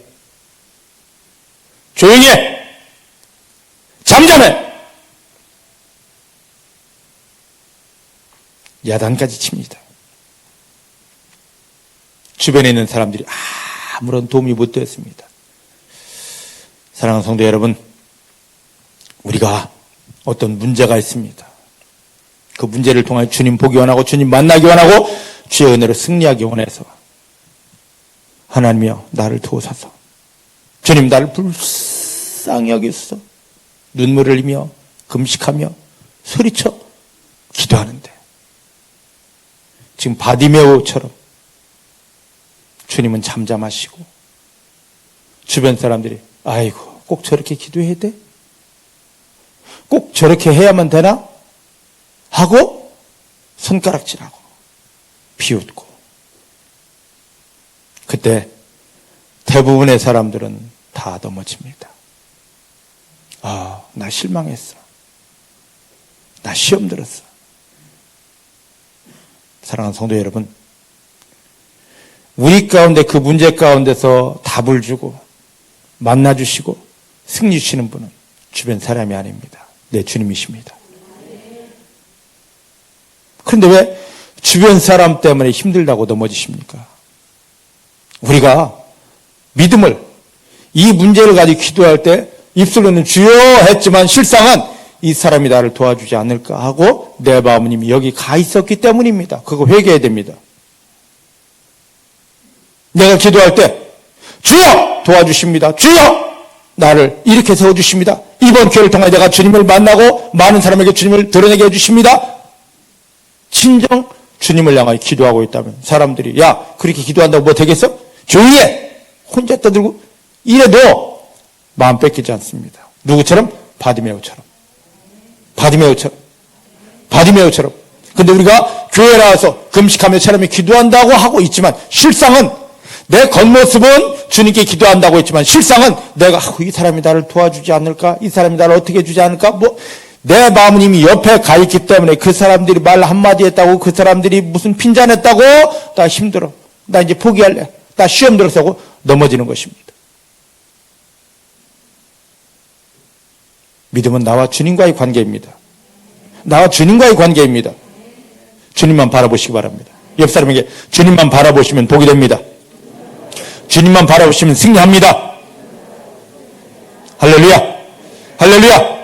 조용히 해. 잠잠해. 야단까지 칩니다. 주변에 있는 사람들이 아무런 도움이 못 되었습니다. 사랑하는 성도 여러분, 우리가 어떤 문제가 있습니다. 그 문제를 통해 주님 보기 원하고 주님 만나기 원하고 주의 은혜로 승리하기 원해서 하나님이여 나를 도우소서. 주님 나를 불쌍히 여기소서. 눈물을 흘리며 금식하며 소리쳐 기도하는데 지금 바디메오처럼 주님은 잠잠하시고 주변 사람들이 아이고 꼭 저렇게 기도해야 돼? 꼭 저렇게 해야만 되나? 하고 손가락질하고 비웃고 그때 대부분의 사람들은 다 넘어집니다. 나 실망했어. 나 시험 들었어. 사랑하는 성도 여러분, 우리 가운데 그 문제 가운데서 답을 주고 만나주시고 승리 주시는 분은 주변 사람이 아닙니다. 내 주님이십니다. 그런데 왜 주변 사람 때문에 힘들다고 넘어지십니까? 우리가 믿음을, 이 문제를 가지고 기도할 때 입술로는 주여 했지만 실상은 이 사람이 나를 도와주지 않을까 하고 내 마음은 이미 여기 가 있었기 때문입니다. 그거 회개해야 됩니다. 내가 기도할 때 주여 도와주십니다. 주여 나를 이렇게 세워주십니다. 이번 기회를 통해 내가 주님을 만나고 많은 사람에게 주님을 드러내게 해주십니다. 진정 주님을 향하여 기도하고 있다면 사람들이 야 그렇게 기도한다고 뭐 되겠어? 조용히 해. 혼자 떠들고 이래도 마음 뺏기지 않습니다. 누구처럼? 바디메오처럼. 근데 우리가 교회 나와서 금식하며 사람이 기도한다고 하고 있지만 실상은 내 겉모습은 주님께 기도한다고 했지만 실상은 내가 이 사람이 나를 도와주지 않을까? 이 사람이 나를 어떻게 해주지 않을까? 내 마음은 이미 옆에 가 있기 때문에 그 사람들이 말 한마디 했다고 그 사람들이 무슨 핀잔했다고 나 힘들어. 나 이제 포기할래. 나 시험 들어서 하고 넘어지는 것입니다. 믿음은 나와 주님과의 관계입니다. 나와 주님과의 관계입니다. 주님만 바라보시기 바랍니다. 옆 사람에게 주님만 바라보시면 복이 됩니다. 주님만 바라보시면 승리합니다. 할렐루야. 할렐루야.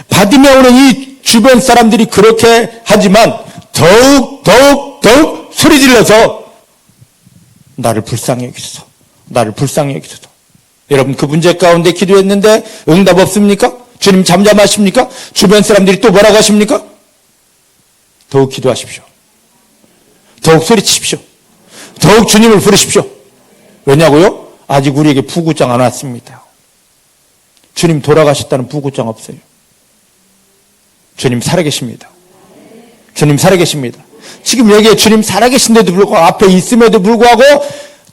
바디메오는 이 주변 사람들이 그렇게 하지만 더욱 소리질러서 나를 불쌍히 여기소서. 나를 불쌍히 여기소서. 여러분 그 문제 가운데 기도했는데 응답 없습니까? 주님 잠잠하십니까? 주변 사람들이 또 뭐라고 하십니까? 더욱 기도하십시오. 더욱 소리치십시오. 더욱 주님을 부르십시오. 왜냐고요? 아직 우리에게 부구장 안 왔습니다. 주님 돌아가셨다는 부구장 없어요. 주님 살아계십니다. 주님 살아계십니다. 지금 여기에 주님 살아계신데도 불구하고, 앞에 있음에도 불구하고,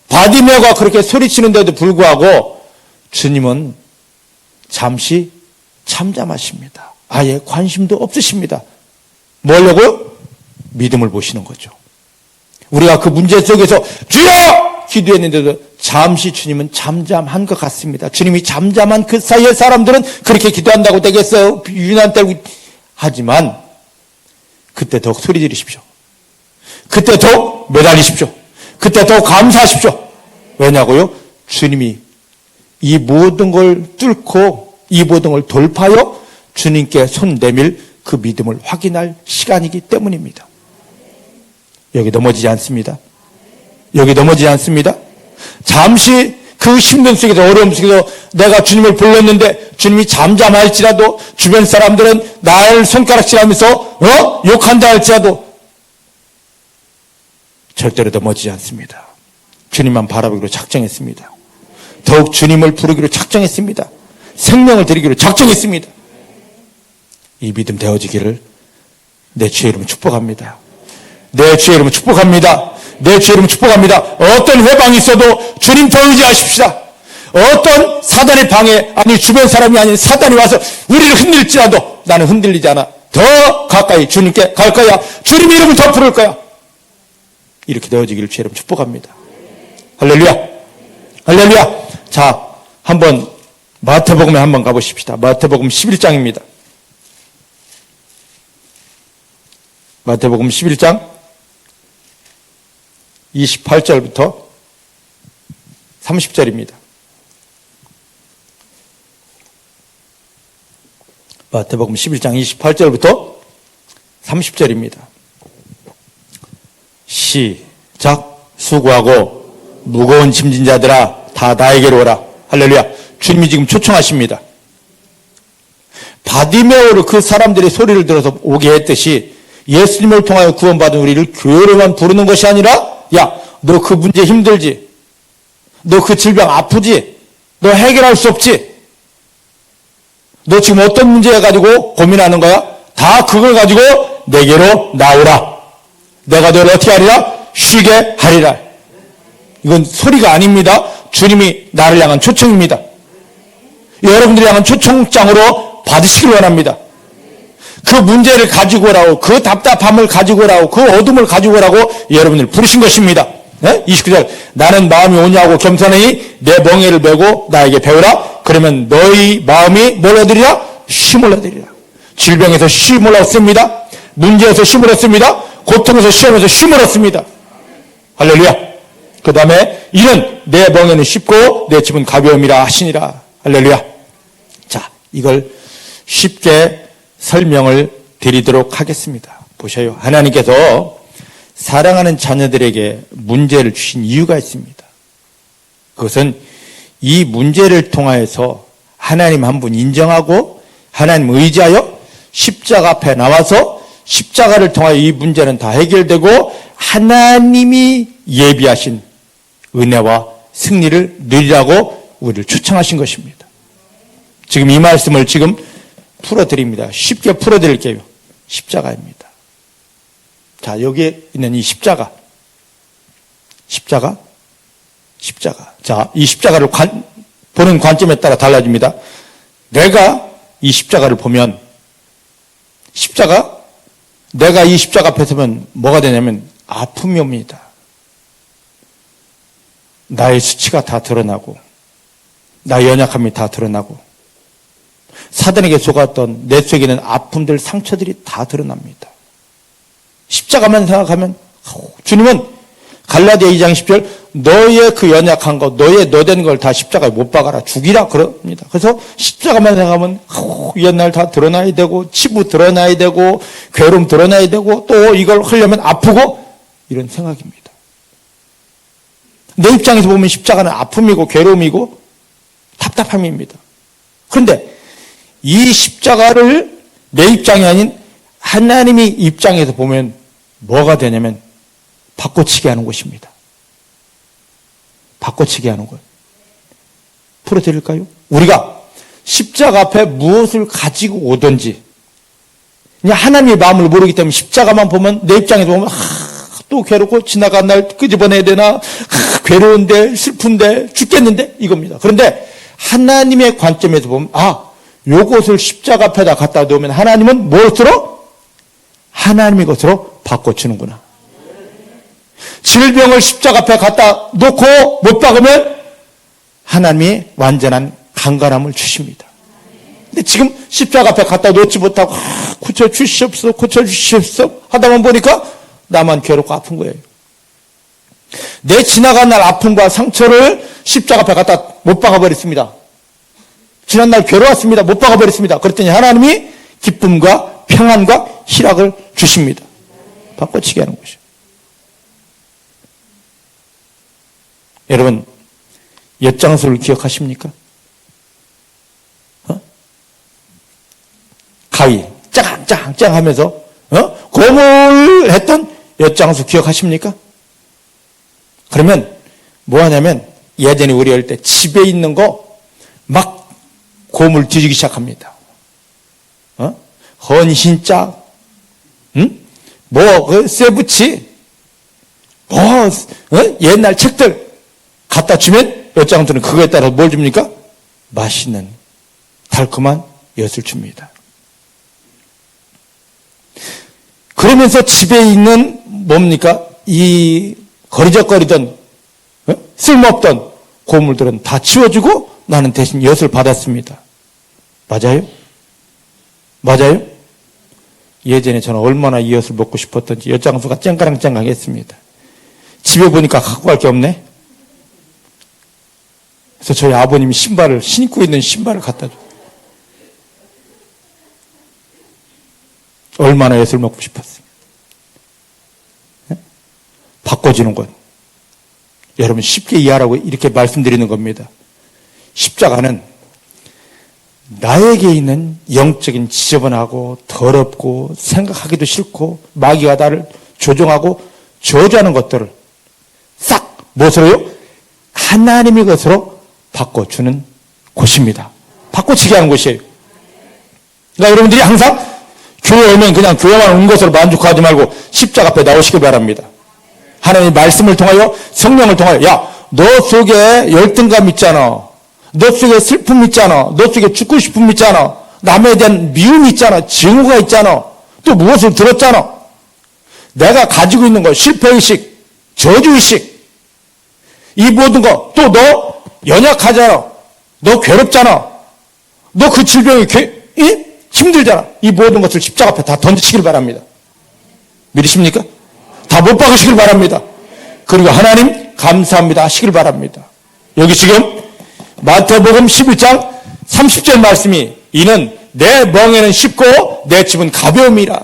바디메오가 그렇게 소리치는데도 불구하고 주님은 잠시 잠잠하십니다. 아예 관심도 없으십니다. 뭐하려고요? 믿음을 보시는 거죠. 우리가 그 문제 속에서 주여! 기도했는데도 잠시 주님은 잠잠한 것 같습니다. 주님이 잠잠한 그 사이의 사람들은 그렇게 기도한다고 되겠어요? 유난 떨고. 하지만 그때 더욱 소리 지르십시오. 그때 더욱 매달리십시오. 그때 더욱 감사하십시오. 왜냐고요? 주님이 이 모든 걸 뚫고 이 모든 걸 돌파하여 주님께 손 내밀 그 믿음을 확인할 시간이기 때문입니다. 여기 넘어지지 않습니다. 여기 넘어지지 않습니다. 잠시 그 힘든 속에서, 어려움 속에서 내가 주님을 불렀는데 주님이 잠잠할지라도 주변 사람들은 나를 손가락질하면서 욕한다 할지라도 절대로 넘어지지 않습니다. 주님만 바라보기로 작정했습니다. 더욱 주님을 부르기로 작정했습니다. 생명을 드리기로 작정했습니다. 이 믿음 되어지기를 내 주의 이름으로 축복합니다. 내 주의 이름으로 축복합니다. 내 주의 이름으로 축복합니다. 어떤 회방이 있어도 주님 더 의지하십시다. 어떤 사단의 방해, 아니 주변 사람이 아닌 사단이 와서 우리를 흔들지라도 나는 흔들리지 않아. 더 가까이 주님께 갈 거야. 주님 이름을 더 부를 거야. 이렇게 되어지기를 주의 이름으로 축복합니다. 할렐루야. 할렐루야. 자, 한번 마태복음에 한번 가보십시다. 마태복음 11장입니다. 마태복음 11장 28절부터 30절입니다. 마태복음 11장 28절부터 30절입니다. 시작. 수고하고 무거운 짐진 자들아 다 나에게로 오라. 할렐루야. 주님이 지금 초청하십니다. 바디메오로 그 사람들의 소리를 들어서 오게 했듯이 예수님을 통하여 구원받은 우리를 교회로만 부르는 것이 아니라, 야, 너 그 문제 힘들지? 너 그 질병 아프지? 너 해결할 수 없지? 너 지금 어떤 문제 가지고 고민하는 거야? 다 그걸 가지고 내게로 나오라. 내가 너를 어떻게 하리라? 쉬게 하리라. 이건 소리가 아닙니다. 주님이 나를 향한 초청입니다. 여러분들이 향한 초청장으로 받으시길 원합니다. 그 문제를 가지고 오라고, 그 답답함을 가지고 오라고, 그 어둠을 가지고 오라고 여러분을 부르신 것입니다. 네? 29절. 나는 마음이 온유하고 겸손하니 내 멍에를 메고 나에게 배우라. 그러면 너희 마음이 뭘 얻으리라? 쉼을 얻으리라. 질병에서 쉼을 얻습니다. 문제에서 쉼을 얻습니다. 고통에서 시험에서 쉼을 얻습니다. 할렐루야. 그 다음에 이는 내 멍에는 쉽고 내 짐은 가벼움이라 하시니라. 할렐루야. 자, 이걸 쉽게 설명을 드리도록 하겠습니다. 보셔요. 하나님께서 사랑하는 자녀들에게 문제를 주신 이유가 있습니다. 그것은 이 문제를 통하여서 하나님 한 분 인정하고 하나님 의지하여 십자가 앞에 나와서 십자가를 통하여 이 문제는 다 해결되고 하나님이 예비하신 은혜와 승리를 누리라고 우리를 초청하신 것입니다. 지금 이 말씀을 지금 풀어드립니다. 쉽게 풀어드릴게요. 십자가입니다. 자, 여기에 있는 이 십자가. 자, 이 십자가를 보는 관점에 따라 달라집니다. 내가 이 십자가를 보면, 내가 이 십자가 앞에 서면 뭐가 되냐면 아픔이 옵니다. 나의 수치가 다 드러나고, 나의 연약함이 다 드러나고, 사단에게 속았던 내 속에 있는 아픔들, 상처들이 다 드러납니다. 십자가만 생각하면, 주님은 갈라디아 2장 10절, 너의 그 연약한 것, 너의 너된 걸 다 십자가에 못 박아라, 죽이라 그럽니다. 그래서 십자가만 생각하면 옛날 다 드러나야 되고, 치부 드러나야 되고, 괴로움 드러나야 되고, 또 이걸 하려면 아프고, 이런 생각입니다. 내 입장에서 보면 십자가는 아픔이고 괴로움이고 답답함입니다. 그런데 이 십자가를 내 입장이 아닌 하나님의 입장에서 보면 뭐가 되냐면 바꿔치기 하는 것입니다. 바꿔치기 하는 거예요. 풀어드릴까요? 우리가 십자가 앞에 무엇을 가지고 오든지, 그냥 하나님의 마음을 모르기 때문에 십자가만 보면, 내 입장에서 보면, 또 괴롭고 지나간 날 끄집어내야 되나, 괴로운데, 슬픈데, 죽겠는데, 이겁니다. 그런데 하나님의 관점에서 보면, 요것을 십자가 앞에다 갖다 놓으면 하나님은 무엇으로? 하나님의 것으로 바꿔주는구나. 질병을 십자가 앞에 갖다 놓고 못 박으면 하나님이 완전한 강건함을 주십니다. 근데 지금 십자가 앞에 갖다 놓지 못하고 고쳐주시옵소서 고쳐주시옵소서 하다만 보니까 나만 괴롭고 아픈 거예요. 내 지나간 날 아픔과 상처를 십자가 앞에 갖다 못 박아버렸습니다. 지난날 괴로웠습니다. 못 박아버렸습니다. 그랬더니 하나님이 기쁨과 평안과 희락을 주십니다. 바꿔치기 하는 것이죠. 여러분, 엿장수를 기억하십니까? 가위 짱짱짱 하면서 고물했던 엿장수 기억하십니까? 그러면 뭐 하냐면 예전에 우리 어릴 때 집에 있는 거 막 고물 뒤지기 시작합니다. 헌신짝, 쇠붙이, 옛날 책들 갖다 주면 엿장수는 그거에 따라 뭘 줍니까? 맛있는 달콤한 엿을 줍니다. 그러면서 집에 있는 뭡니까? 이 거리적거리던 쓸모없던 고물들은 다 치워주고 나는 대신 엿을 받았습니다. 맞아요? 맞아요? 예전에 저는 얼마나 이 엿을 먹고 싶었던지 엿장수가 쨍가랑쨍강했습니다. 집에 보니까 갖고 갈 게 없네. 그래서 저희 아버님이 신고 있는 신발을 갖다 줘. 얼마나 엿을 먹고 싶었어요. 바꿔주는 것. 여러분 쉽게 이해하라고 이렇게 말씀드리는 겁니다. 십자가는 나에게 있는 영적인 지저분하고 더럽고 생각하기도 싫고 마귀가 나를 조종하고 저주하는 것들을 싹 무엇으로요? 하나님의 것으로 바꿔주는 곳입니다. 바꿔치기 하는 곳이에요. 그러니까 여러분들이 항상 교회 오면 그냥 교회만 온 것으로 만족하지 말고 십자가 앞에 나오시길 바랍니다. 하나님의 말씀을 통하여 성령을 통하여 너 속에 열등감 있잖아. 너 속에 슬픔 있잖아. 너 속에 죽고 싶음 있잖아. 남에 대한 미움이 있잖아. 증오가 있잖아. 또 무엇을 들었잖아. 내가 가지고 있는 거 실패의식, 저주의식 이 모든 거 또 너 연약하잖아. 너 괴롭잖아. 너 그 질병이 힘들잖아. 이 모든 것을 십자가 앞에 다 던지시길 바랍니다. 믿으십니까? 다 못 박으시길 바랍니다. 그리고 하나님 감사합니다 하시길 바랍니다. 여기 지금 마태복음 11장 30절 말씀이 이는 내 멍에는 쉽고 내 집은 가벼움이라.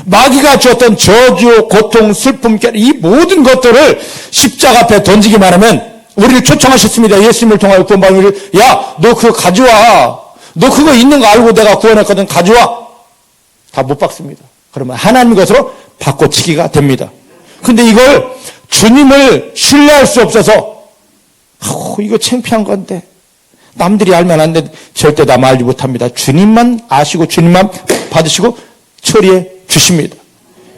마귀가 주었던 저주, 고통, 슬픔, 이 모든 것들을 십자가 앞에 던지기만 하면 우리를 초청하셨습니다. 예수님을 통하여 구원받은 우리를 너 그거 가져와. 너 그거 있는 거 알고 내가 구원했거든. 가져와. 다 못 박습니다. 그러면 하나님 것으로 바꿔치기가 됩니다. 근데 이걸 주님을 신뢰할 수 없어서 이거 창피한 건데 남들이 알면 안 돼. 절대 남 알지 못합니다. 주님만 아시고 주님만 받으시고 처리해 주십니다.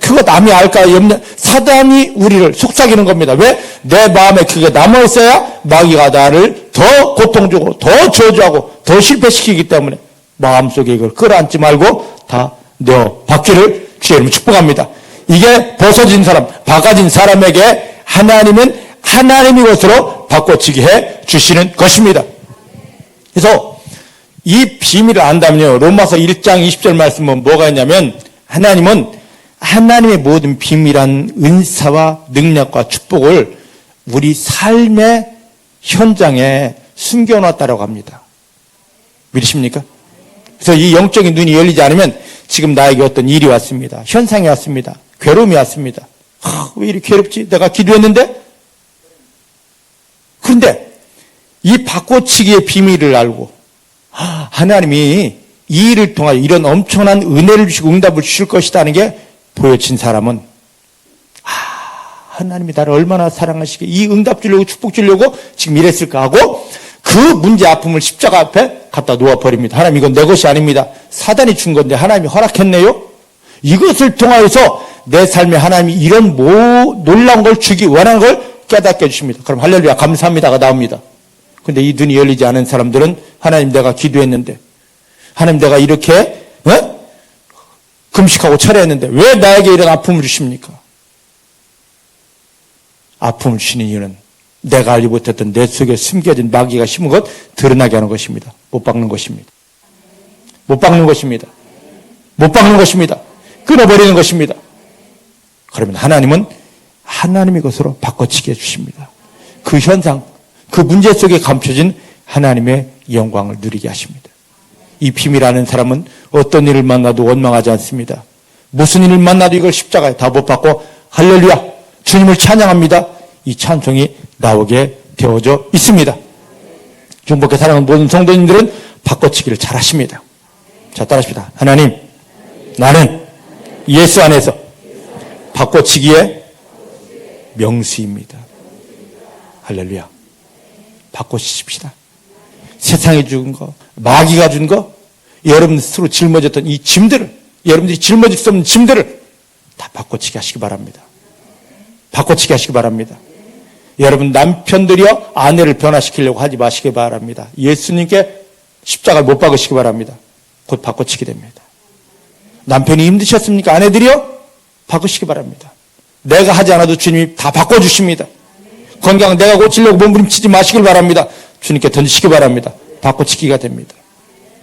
그거 남이 알까 염려. 사단이 우리를 속삭이는 겁니다. 왜? 내 마음에 그게 남아있어야 마귀가 나를 더 고통 주고 더 저주하고 더 실패시키기 때문에 마음속에 이걸 끌어안지 말고 다 내어 받기를 주의 이름으로 축복합니다. 이게 벗어진 사람, 바가진 사람에게 하나님은 하나님의 것으로 바꿔치기 해 주시는 것입니다. 그래서 이 비밀을 안다면요. 로마서 1장 20절 말씀은 뭐가 있냐면 하나님은 하나님의 모든 비밀한 은사와 능력과 축복을 우리 삶의 현장에 숨겨놨다고 합니다. 믿으십니까? 그래서 이 영적인 눈이 열리지 않으면 지금 나에게 어떤 일이 왔습니다. 현상이 왔습니다. 괴로움이 왔습니다. 왜 이렇게 괴롭지? 내가 기도했는데? 그런데 이 바꿔치기의 비밀을 알고 하나님이 이 일을 통하여 이런 엄청난 은혜를 주시고 응답을 주실 것이라는 게 보여진 사람은 하나님이 나를 얼마나 사랑하시게 이 응답 주려고 축복 주려고 지금 이랬을까 하고 그 문제 아픔을 십자가 앞에 갖다 놓아버립니다. 하나님 이건 내 것이 아닙니다. 사단이 준 건데 하나님이 허락했네요. 이것을 통하여서 내 삶에 하나님이 이런 놀라운 걸 주기 원하는 걸 깨닫게 해주십니다. 그럼 할렐루야 감사합니다가 나옵니다. 근데 이 눈이 열리지 않은 사람들은 하나님 내가 기도했는데 하나님 내가 이렇게 금식하고 철회했는데 왜 나에게 이런 아픔을 주십니까? 아픔을 주시는 이유는 내가 알지 못했던 내 속에 숨겨진 마귀가 심은 것 드러나게 하는 것입니다. 못 박는 것입니다. 못 박는 것입니다. 못 박는 것입니다. 끊어버리는 것입니다. 그러면 하나님은 하나님의 것으로 바꿔치게 해주십니다. 그 현상, 그 문제 속에 감춰진 하나님의 영광을 누리게 하십니다. 이 비밀 아는 사람은 어떤 일을 만나도 원망하지 않습니다. 무슨 일을 만나도 이걸 십자가에 다 못 박고 할렐루야 주님을 찬양합니다. 이 찬송이 나오게 되어져 있습니다. 중복해 사랑하는 모든 성도님들은 바꿔치기를 잘하십니다. 자 따라합시다. 하나님 나는 예수 안에서 바꿔치기의 명수입니다. 할렐루야. 바꿔치십시다. 세상이 준 거, 마귀가 준 거, 여러분 스스로 짊어졌던 이 짐들을, 여러분들이 짊어질 수 없는 짐들을 다 바꿔치기 하시기 바랍니다. 바꿔치기 하시기 바랍니다. 여러분 남편들이여 아내를 변화시키려고 하지 마시기 바랍니다. 예수님께 십자가를 못 박으시기 바랍니다. 곧 바꿔치기 됩니다. 남편이 힘드셨습니까? 아내들이여 바꾸시기 바랍니다. 내가 하지 않아도 주님이 다 바꿔주십니다. 건강 내가 고치려고 몸부림치지 마시길 바랍니다. 주님께 던지시기 바랍니다. 바꿔치기가 됩니다.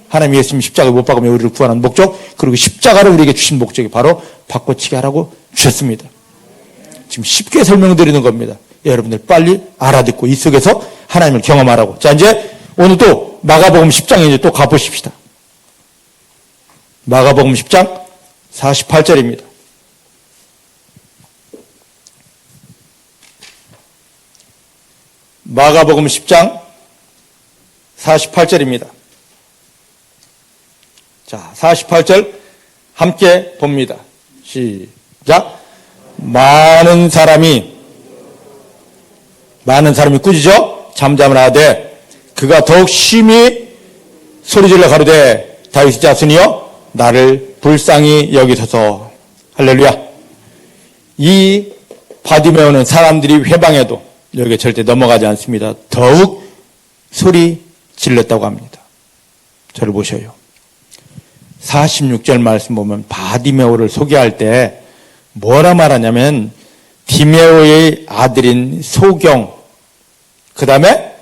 하나님 예수님 십자가를 못 박으며 우리를 구하는 목적, 그리고 십자가를 우리에게 주신 목적이 바로 바꿔치기 하라고 주셨습니다. 지금 쉽게 설명드리는 겁니다. 여러분들 빨리 알아듣고 이 속에서 하나님을 경험하라고. 자 이제 오늘 또 마가복음 10장에 이제 또 가보십시다. 마가복음 10장 48절입니다. 마가복음 10장 48절입니다. 자, 48절 함께 봅니다. 시작. 많은 사람이 꾸짖어 잠잠을 하되 그가 더욱 심히 소리질러 가로되 다윗의 자손이여 나를 불쌍히 여기소서. 할렐루야. 이 바디메오는 사람들이 회방해도 여기에 절대 넘어가지 않습니다. 더욱 소리 질렀다고 합니다. 저를 보셔요. 46절 말씀 보면 바디메오를 소개할 때 뭐라 말하냐면 디메오의 아들인 소경, 그 다음에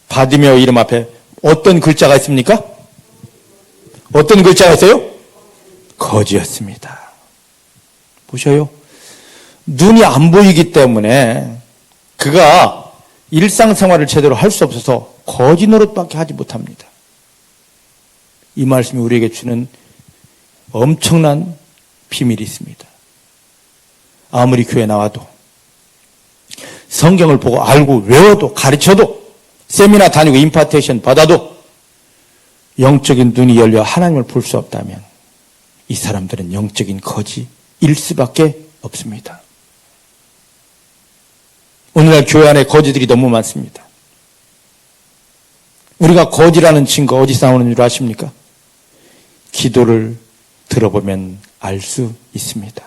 바디메오 이름 앞에 어떤 글자가 있습니까? 어떤 글자가 있어요? 거지였습니다. 보셔요. 눈이 안 보이기 때문에 그가 일상생활을 제대로 할 수 없어서 거지 노릇밖에 하지 못합니다. 이 말씀이 우리에게 주는 엄청난 비밀이 있습니다. 아무리 교회 나와도 성경을 보고 알고 외워도 가르쳐도 세미나 다니고 임파테이션 받아도 영적인 눈이 열려 하나님을 볼 수 없다면 이 사람들은 영적인 거지일 수밖에 없습니다. 오늘날 교회 안에 거지들이 너무 많습니다. 우리가 거지라는 증거 어디서 나오는 줄 아십니까? 기도를 들어보면 알 수 있습니다.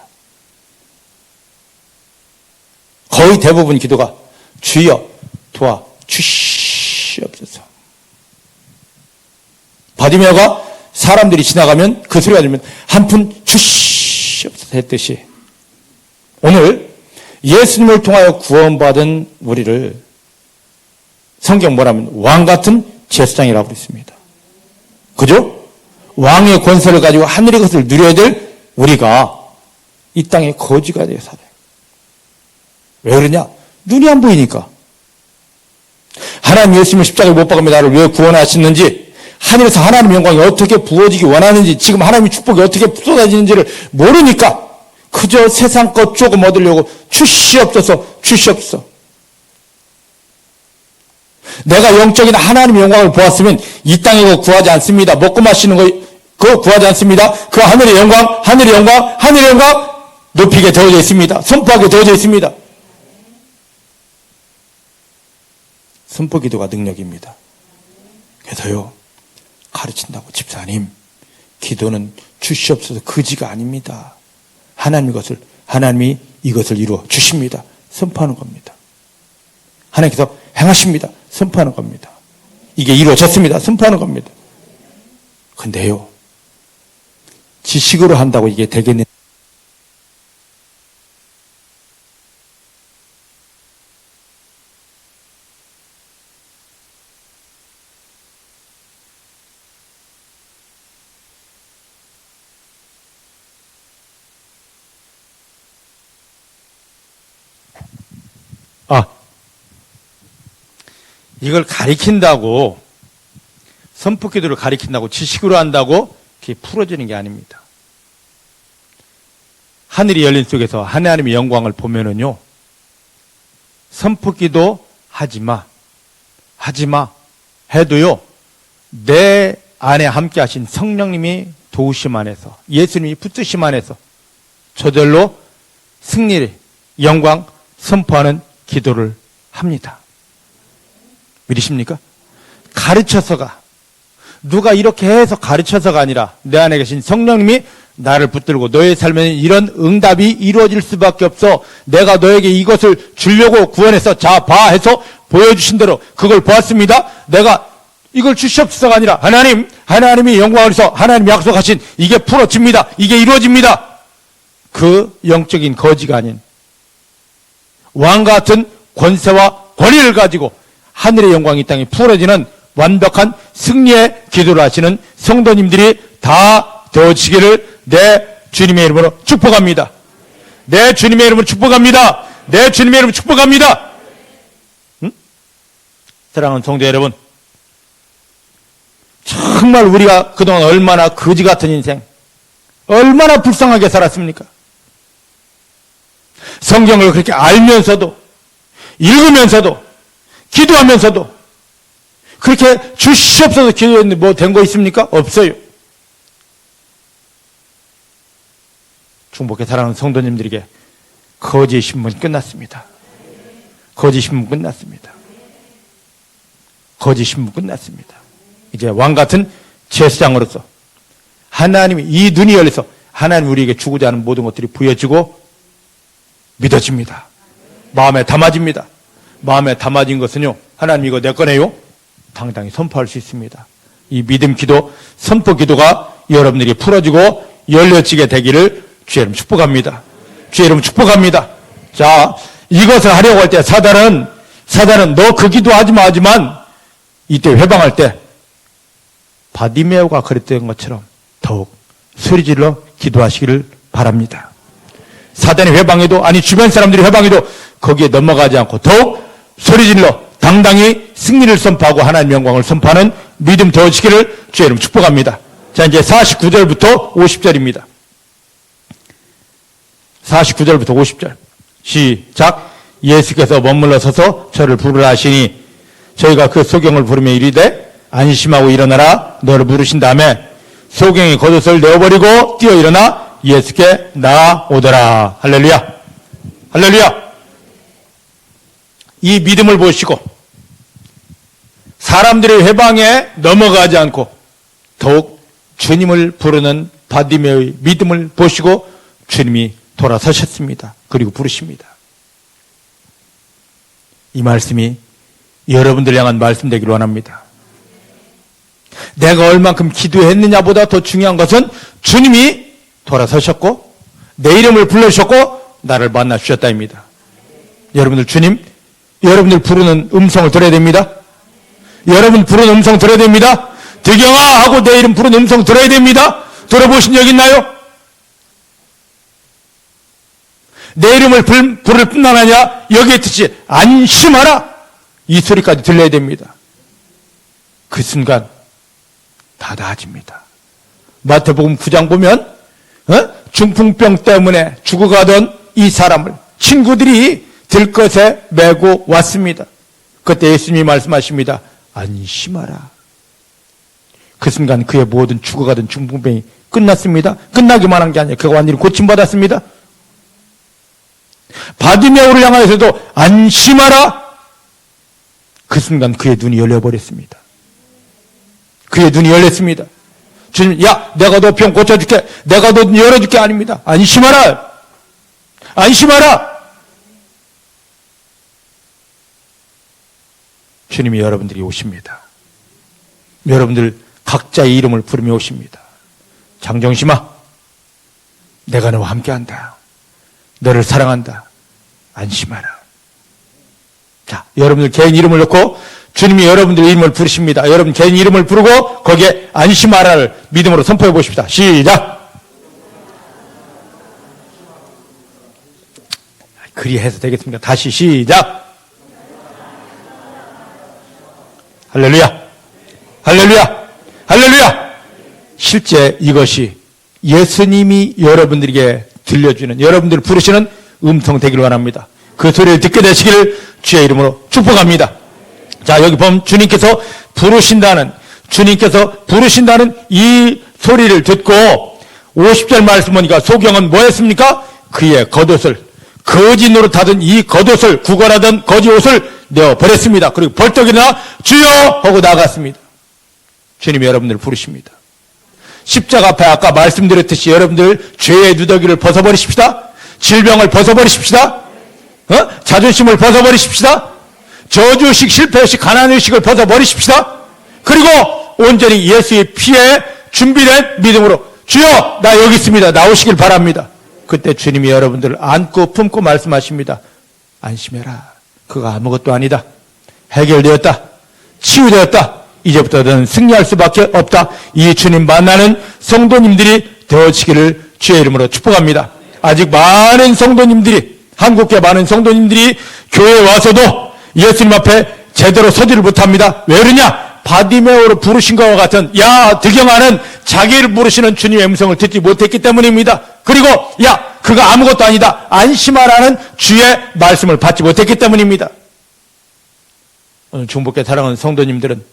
거의 대부분 기도가 주여 도와 주시옵소서. 바디메오가 사람들이 지나가면 그 소리가 들리면 한 푼 주시옵소서 했듯이 오늘 예수님을 통하여 구원받은 우리를 성경 뭐라면 왕같은 제사장이라고 그랬습니다. 그죠? 왕의 권세를 가지고 하늘의 것을 누려야 될 우리가 이 땅에 거지가 되어 살아요. 왜 그러냐? 눈이 안 보이니까. 하나님 예수님을 십자가에 못 박으며 나를 왜 구원하시는지, 하늘에서 하나님의 영광이 어떻게 부어지기 원하는지, 지금 하나님의 축복이 어떻게 쏟아지는지를 모르니까 그저 세상 것 조금 얻으려고 주시옵소서. 내가 영적인 하나님의 영광을 보았으면 이 땅에 그거 구하지 않습니다. 먹고 마시는 거 그거 구하지 않습니다. 그 하늘의 영광 높이게 되어져 있습니다. 선포하게 되어져 있습니다. 선포기도가 능력입니다. 그래서요, 가르친다고 집사님, 기도는 주시옵소서 그지가 아닙니다. 하나님이 이것을 이루어 주십니다. 선포하는 겁니다. 하나님께서 행하십니다. 선포하는 겁니다. 이게 이루어졌습니다. 선포하는 겁니다. 근데요, 지식으로 한다고 이게 되겠느냐? 이걸 가리킨다고, 선포기도를 가리킨다고, 지식으로 한다고 그게 풀어지는 게 아닙니다. 하늘이 열린 속에서 하나님의 영광을 보면은요, 선포기도 하지마 해도요, 내 안에 함께 하신 성령님이 도우심 안에서, 예수님이 붙드심 안에서 저절로 승리를, 영광 선포하는 기도를 합니다. 믿으십니까? 가르쳐서가, 누가 이렇게 해서 가르쳐서가 아니라 내 안에 계신 성령님이 나를 붙들고 너의 삶에는 이런 응답이 이루어질 수밖에 없어. 내가 너에게 이것을 주려고 구원해서 자, 봐 해서 보여주신 대로 그걸 보았습니다. 내가 이걸 주시옵소서가 아니라 하나님이 영광을 해서 하나님이 약속하신 이게 풀어집니다. 이게 이루어집니다. 그 영적인 거지가 아닌 왕과 같은 권세와 권위를 가지고 하늘의 영광이 이 땅에 풀어지는 완벽한 승리의 기도를 하시는 성도님들이 다 되어지기를 내 주님의 이름으로 축복합니다. 내 주님의 이름으로 축복합니다. 내 주님의 이름으로 축복합니다. 응? 사랑하는 성도 여러분, 정말 우리가 그동안 얼마나 거지 같은 인생, 얼마나 불쌍하게 살았습니까? 성경을 그렇게 알면서도, 읽으면서도, 기도하면서도 그렇게 주시옵소서 기도했는데 뭐 된 거 있습니까? 없어요. 중복해 사랑하는 성도님들에게 거짓 신문 끝났습니다. 거짓 신문 끝났습니다. 거짓 신문 끝났습니다. 이제 왕같은 제사장으로서 하나님이 이 눈이 열려서 하나님 우리에게 주고자 하는 모든 것들이 부여지고 믿어집니다. 마음에 담아집니다. 마음에 담아진 것은요, 하나님 이거 내 거네요, 당당히 선포할 수 있습니다. 이 믿음 기도, 선포 기도가 여러분들이 풀어지고 열려지게 되기를 주의 이름 축복합니다. 주의 이름 축복합니다. 자, 이것을 하려고 할 때 사단은 너 그 기도하지 마 하지만 이때 회방할 때 바디메오가 그랬던 것처럼 더욱 소리질러 기도하시기를 바랍니다. 사단이 회방해도, 아니 주변 사람들이 회방해도 거기에 넘어가지 않고 더욱 소리질러 당당히 승리를 선포하고 하나님의 영광을 선포하는 믿음 되어지기를 주의 이름 축복합니다. 자, 이제 49절부터 50절입니다. 49절부터 50절 시작. 예수께서 머물러 서서 저를 부르라 하시니 저희가 그 소경을 부르며 이르되 안심하고 일어나라. 너를 부르신 다음에 소경이 겉옷을 내어버리고 뛰어 일어나 예수께 나아오더라. 할렐루야, 할렐루야. 이 믿음을 보시고 사람들의 회방에 넘어가지 않고 더욱 주님을 부르는 바디메오의 믿음을 보시고 주님이 돌아서셨습니다. 그리고 부르십니다. 이 말씀이 여러분들 향한 말씀 되기를 원합니다. 내가 얼만큼 기도했느냐보다 더 중요한 것은 주님이 돌아서셨고 내 이름을 불러주셨고 나를 만나 주셨다입니다. 여러분들 주님, 여러분들 부르는 음성을 들어야 됩니다. 여러분 부르는 음성 들어야 됩니다. 득영아 하고 내 이름 부르는 음성 들어야 됩니다. 들어보신 적 있나요? 내 이름을 부를 뿐만 아니라 여기에 뜻이 안심하라, 이 소리까지 들려야 됩니다. 그 순간 다 나아집니다. 마태복음 9장 보면 중풍병 때문에 죽어가던 이 사람을 친구들이 들것에 메고 왔습니다. 그때 예수님이 말씀하십니다. 안심하라. 그 순간 그의 모든 죽어가던 중풍병이 끝났습니다. 끝나기만 한 게 아니라 그가 완전히 고침받았습니다. 바디메오를 향하여서도 안심하라. 그 순간 그의 눈이 열려버렸습니다. 그의 눈이 열렸습니다. 주님, 야, 내가 너 병 고쳐줄게. 내가 너 열어줄게. 아닙니다. 안심하라. 안심하라. 주님이 여러분들이 오십니다. 여러분들 각자의 이름을 부르며 오십니다. 장정심아, 내가 너와 함께한다. 너를 사랑한다. 안심하라. 자, 여러분들 개인 이름을 넣고 주님이 여러분들 이름을 부르십니다. 여러분 개인 이름을 부르고 거기에 안심하라를 믿음으로 선포해 보십시다. 시작. 그리 해서 되겠습니까? 다시 시작. 할렐루야. 할렐루야. 할렐루야. 실제 이것이 예수님이 여러분들에게 들려주는, 여러분들을 부르시는 음성 되기를 원합니다. 그 소리를 듣게 되시기를 주의 이름으로 축복합니다. 자, 여기 보면 주님께서 부르신다는 이 소리를 듣고 50절 말씀 보니까 소경은 뭐 했습니까? 그의 겉옷을, 거짓 노릇하던 이 겉옷을, 구걸하던 거짓 옷을 내어버렸습니다. 그리고 벌떡 일어나 주여 하고 나갔습니다. 주님이 여러분들을 부르십니다. 십자가 앞에 아까 말씀드렸듯이 여러분들 죄의 누더기를 벗어버리십시다. 질병을 벗어버리십시다. 자존심을 벗어버리십시다. 저주의식, 실패의식, 가난의식을 벗어버리십시다. 그리고 온전히 예수의 피에 준비된 믿음으로 주여 나 여기 있습니다. 나오시길 바랍니다. 그때 주님이 여러분들을 안고 품고 말씀하십니다. 안심해라. 그거 아무것도 아니다. 해결되었다. 치유되었다. 이제부터 너는 승리할 수밖에 없다. 이 주님 만나는 성도님들이 되어지기를 주의 이름으로 축복합니다. 아직 많은 성도님들이, 한국계 많은 성도님들이 교회에 와서도 예수님 앞에 제대로 서지를 못합니다. 왜 그러냐? 바디메오로 부르신 것과 같은, 야, 득영하는 자기를 부르시는 주님의 음성을 듣지 못했기 때문입니다. 그리고 야, 그거 아무것도 아니다. 안심하라는 주의 말씀을 받지 못했기 때문입니다. 오늘 중복계 사랑하는 성도님들은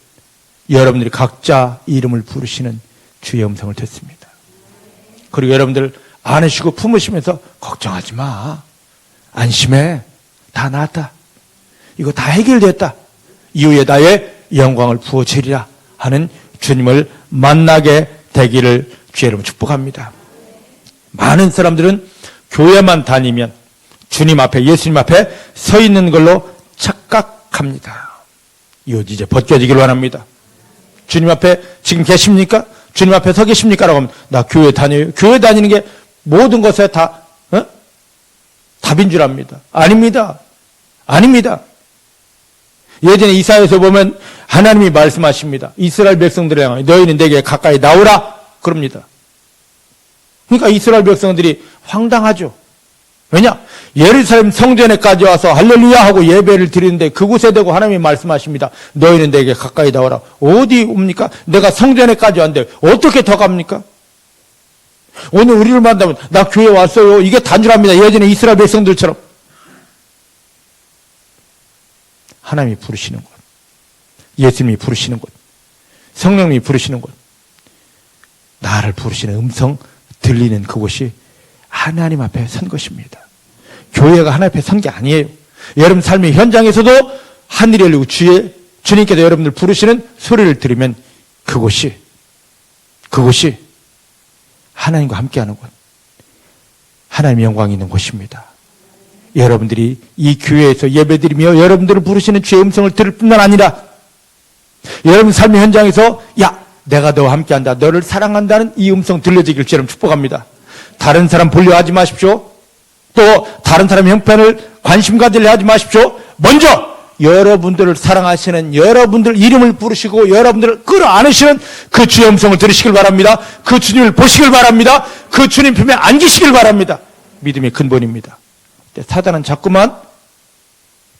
여러분들이 각자 이름을 부르시는 주의 음성을 듣습니다. 그리고 여러분들 안으시고 품으시면서 걱정하지 마. 안심해. 다 나았다. 이거 다 해결됐다. 이후에 나의 영광을 부어주리라 하는 주님을 만나게 되기를 주의 이름으로 축복합니다. 많은 사람들은 교회만 다니면 주님 앞에, 예수님 앞에 서 있는 걸로 착각합니다. 이거 이제 벗겨지기를 원합니다. 주님 앞에 지금 계십니까? 주님 앞에 서 계십니까? 라고 하면 나 교회 다녀요. 교회 다니는 게 모든 것에 다 답인 줄 압니다. 아닙니다. 아닙니다. 예전에 이사야에서 보면 하나님이 말씀하십니다. 이스라엘 백성들을 향하여 너희는 내게 가까이 나오라 그럽니다. 그러니까 이스라엘 백성들이 황당하죠. 왜냐? 예루살렘 성전에까지 와서 할렐루야 하고 예배를 드리는데 그곳에 대고 하나님이 말씀하십니다. 너희는 내게 가까이 나오라. 어디 옵니까? 내가 성전에까지 왔는데 어떻게 더 갑니까? 오늘 우리를 만나면 나 교회 왔어요. 이게 단순합니다. 예전에 이스라엘 백성들처럼. 하나님이 부르시는 곳, 예수님이 부르시는 곳, 성령님이 부르시는 곳, 나를 부르시는 음성 들리는 그곳이 하나님 앞에 선 것입니다. 교회가 하나님 앞에 선 게 아니에요. 여러분 삶의 현장에서도 하늘이 열리고 주님께서 여러분들 부르시는 소리를 들으면 그곳이 하나님과 함께하는 곳, 하나님의 영광이 있는 곳입니다. 여러분들이 이 교회에서 예배드리며 여러분들을 부르시는 주의 음성을 들을 뿐만 아니라 여러분 삶의 현장에서 야, 내가 너와 함께한다, 너를 사랑한다는 이 음성 들려지기를 주님 축복합니다. 다른 사람 보려 하지 마십시오. 또 다른 사람의 형편을 관심 가지려 하지 마십시오. 먼저 여러분들을 사랑하시는 여러분들 이름을 부르시고 여러분들을 끌어안으시는 그 주의 음성을 들으시길 바랍니다. 그 주님을 보시길 바랍니다. 그 주님 품에 안기시길 바랍니다. 믿음의 근본입니다. 사단은 자꾸만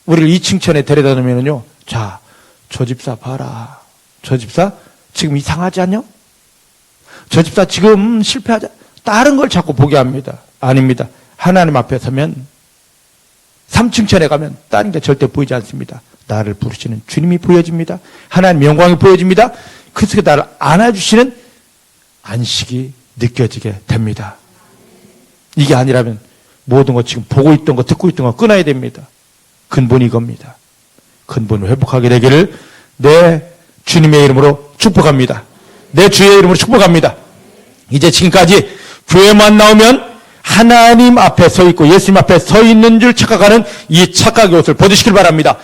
우리를 이층천에 데려다 놓으면요, 자, 저 집사 봐라. 저 집사 지금 이상하지 않냐? 저 집사 지금 실패하지, 다른 걸 자꾸 보게 합니다. 아닙니다. 하나님 앞에 서면 3층천에 가면 다른 게 절대 보이지 않습니다. 나를 부르시는 주님이 보여집니다. 하나님 영광이 보여집니다. 그 속에 나를 안아주시는 안식이 느껴지게 됩니다. 이게 아니라면 모든 것 지금 보고 있던 거 듣고 있던 거 끊어야 됩니다. 근본이 이겁니다. 근본을 회복하게 되기를 내 주님의 이름으로 축복합니다. 내 주의 이름으로 축복합니다. 이제 지금까지 교회만 나오면 하나님 앞에 서 있고 예수님 앞에 서 있는 줄 착각하는 이 착각의 옷을 벗으시길 바랍니다.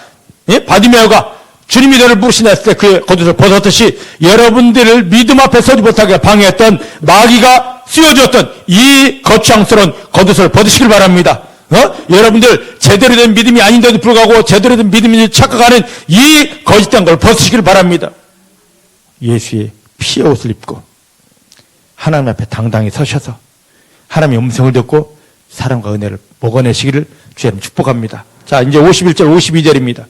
예? 바디메오가 주님이 너를 부르시나 했을 때 그 겉옷을 벗었듯이 여러분들을 믿음 앞에 서지 못하게 방해했던 마귀가 씌워주었던 이 거창스러운 겉옷을 벗으시길 바랍니다. 여러분들 제대로 된 믿음이 아닌데도 불구하고 제대로 된 믿음이 착각하는 이 거짓된 걸 벗으시길 바랍니다. 예수의 피의 옷을 입고 하나님 앞에 당당히 서셔서 하나님의 음성을 듣고 사랑과 은혜를 먹어내시기를 주님 축복합니다. 자, 이제 51절 52절입니다.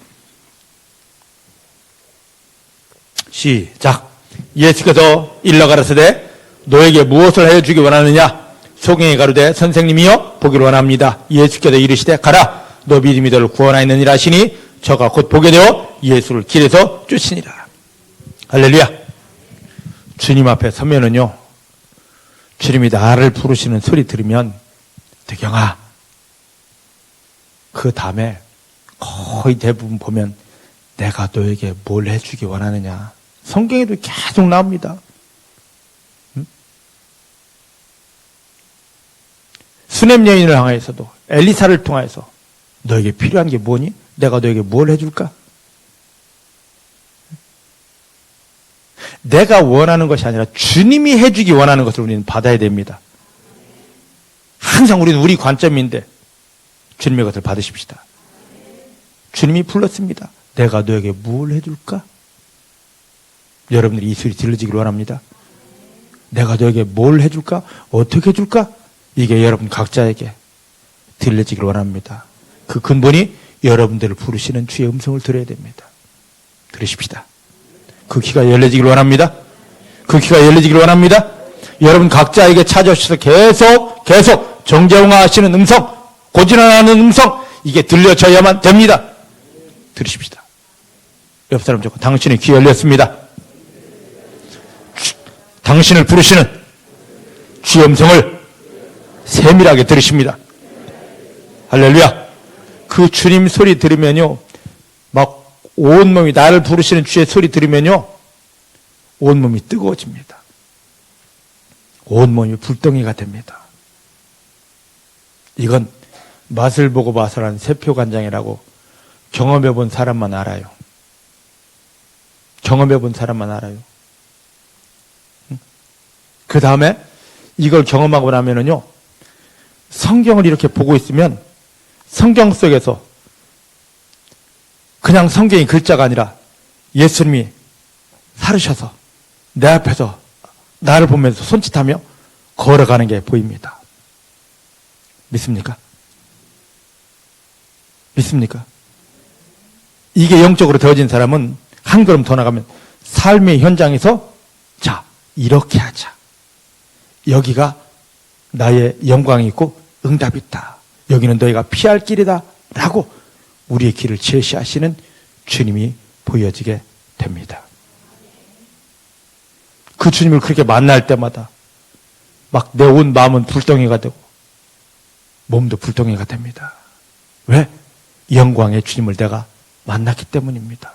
시작. 예수께서 일러 가라사대 너에게 무엇을 하여 주기 원하느냐? 소경이 가로되 선생님이여 보기를 원합니다. 예수께서 이르시되 가라 너 믿음이 너를 구원하였느니라 하시니 저가 곧 보게 되어 예수를 길에서 쫓으니라. 할렐루야. 주님 앞에 서면은요, 주님이 나를 부르시는 소리 들으면 대경아, 그 다음에 거의 대부분 보면 내가 너에게 뭘 해주기 원하느냐. 성경에도 계속 나옵니다. 수넴 여인을 향해서도 엘리사를 통해서 너에게 필요한 게 뭐니? 내가 너에게 뭘 해줄까? 내가 원하는 것이 아니라 주님이 해주기 원하는 것을 우리는 받아야 됩니다. 항상 우리는 우리 관점인데 주님의 것을 받으십시다. 주님이 불렀습니다. 내가 너에게 뭘 해줄까? 여러분들이 이 소리 들려지기를 원합니다. 내가 너에게 뭘 해줄까? 어떻게 해줄까? 이게 여러분 각자에게 들려지기를 원합니다. 그 근본이 여러분들을 부르시는 주의 음성을 들어야 됩니다. 들으십시다. 그 귀가 열려지기를 원합니다. 그 귀가 열려지기를 원합니다. 여러분 각자에게 찾아오셔서 계속 정죄응하시는 음성, 고진하는 음성, 이게 들려져야만 됩니다. 들으십시다. 옆 사람 좋고 당신의 귀 열렸습니다. 당신을 부르시는 주의 음성을 세밀하게 들으십니다. 할렐루야. 그 주님 소리 들으면요, 막 온몸이 나를 부르시는 주의 소리 들으면요, 온몸이 뜨거워집니다. 온몸이 불덩이가 됩니다. 이건 맛을 보고 봐서라는 세표간장이라고 경험해 본 사람만 알아요. 경험해 본 사람만 알아요. 그 다음에 이걸 경험하고 나면은요, 성경을 이렇게 보고 있으면 성경 속에서 그냥 성경이 글자가 아니라 예수님이 살으셔서 내 앞에서 나를 보면서 손짓하며 걸어가는 게 보입니다. 믿습니까? 믿습니까? 이게 영적으로 되어진 사람은 한 걸음 더 나가면 삶의 현장에서 자, 이렇게 하자. 여기가 나의 영광이 있고 응답이 있다. 여기는 너희가 피할 길이다. 라고 우리의 길을 제시하시는 주님이 보여지게 됩니다. 그 주님을 그렇게 만날 때마다 막 내 온 마음은 불덩이가 되고 몸도 불덩이가 됩니다. 왜? 영광의 주님을 내가 만났기 때문입니다.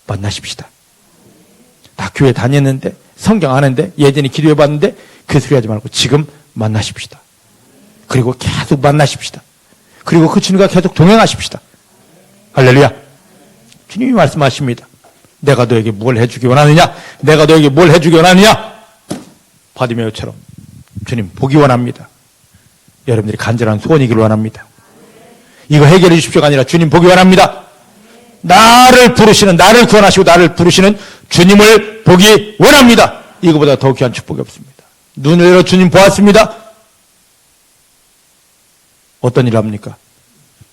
만나십시다. 나 교회 다녔는데 성경 아는데 예전에 기도해 봤는데 그 소리 하지 말고 지금 만나십시다. 그리고 계속 만나십시다. 그리고 그 주님과 계속 동행하십시다. 할렐루야. 주님이 말씀하십니다. 내가 너에게 뭘 해주기 원하느냐? 내가 너에게 뭘 해주기 원하느냐? 바디메오처럼 주님 보기 원합니다. 여러분들이 간절한 소원이기를 원합니다. 이거 해결해 주십시오가 아니라 주님 보기 원합니다. 나를 부르시는, 나를 구원하시고 나를 부르시는 주님을 보기 원합니다. 이거보다 더 귀한 축복이 없습니다. 눈을 열어 주님 보았습니다. 어떤 일을 합니까?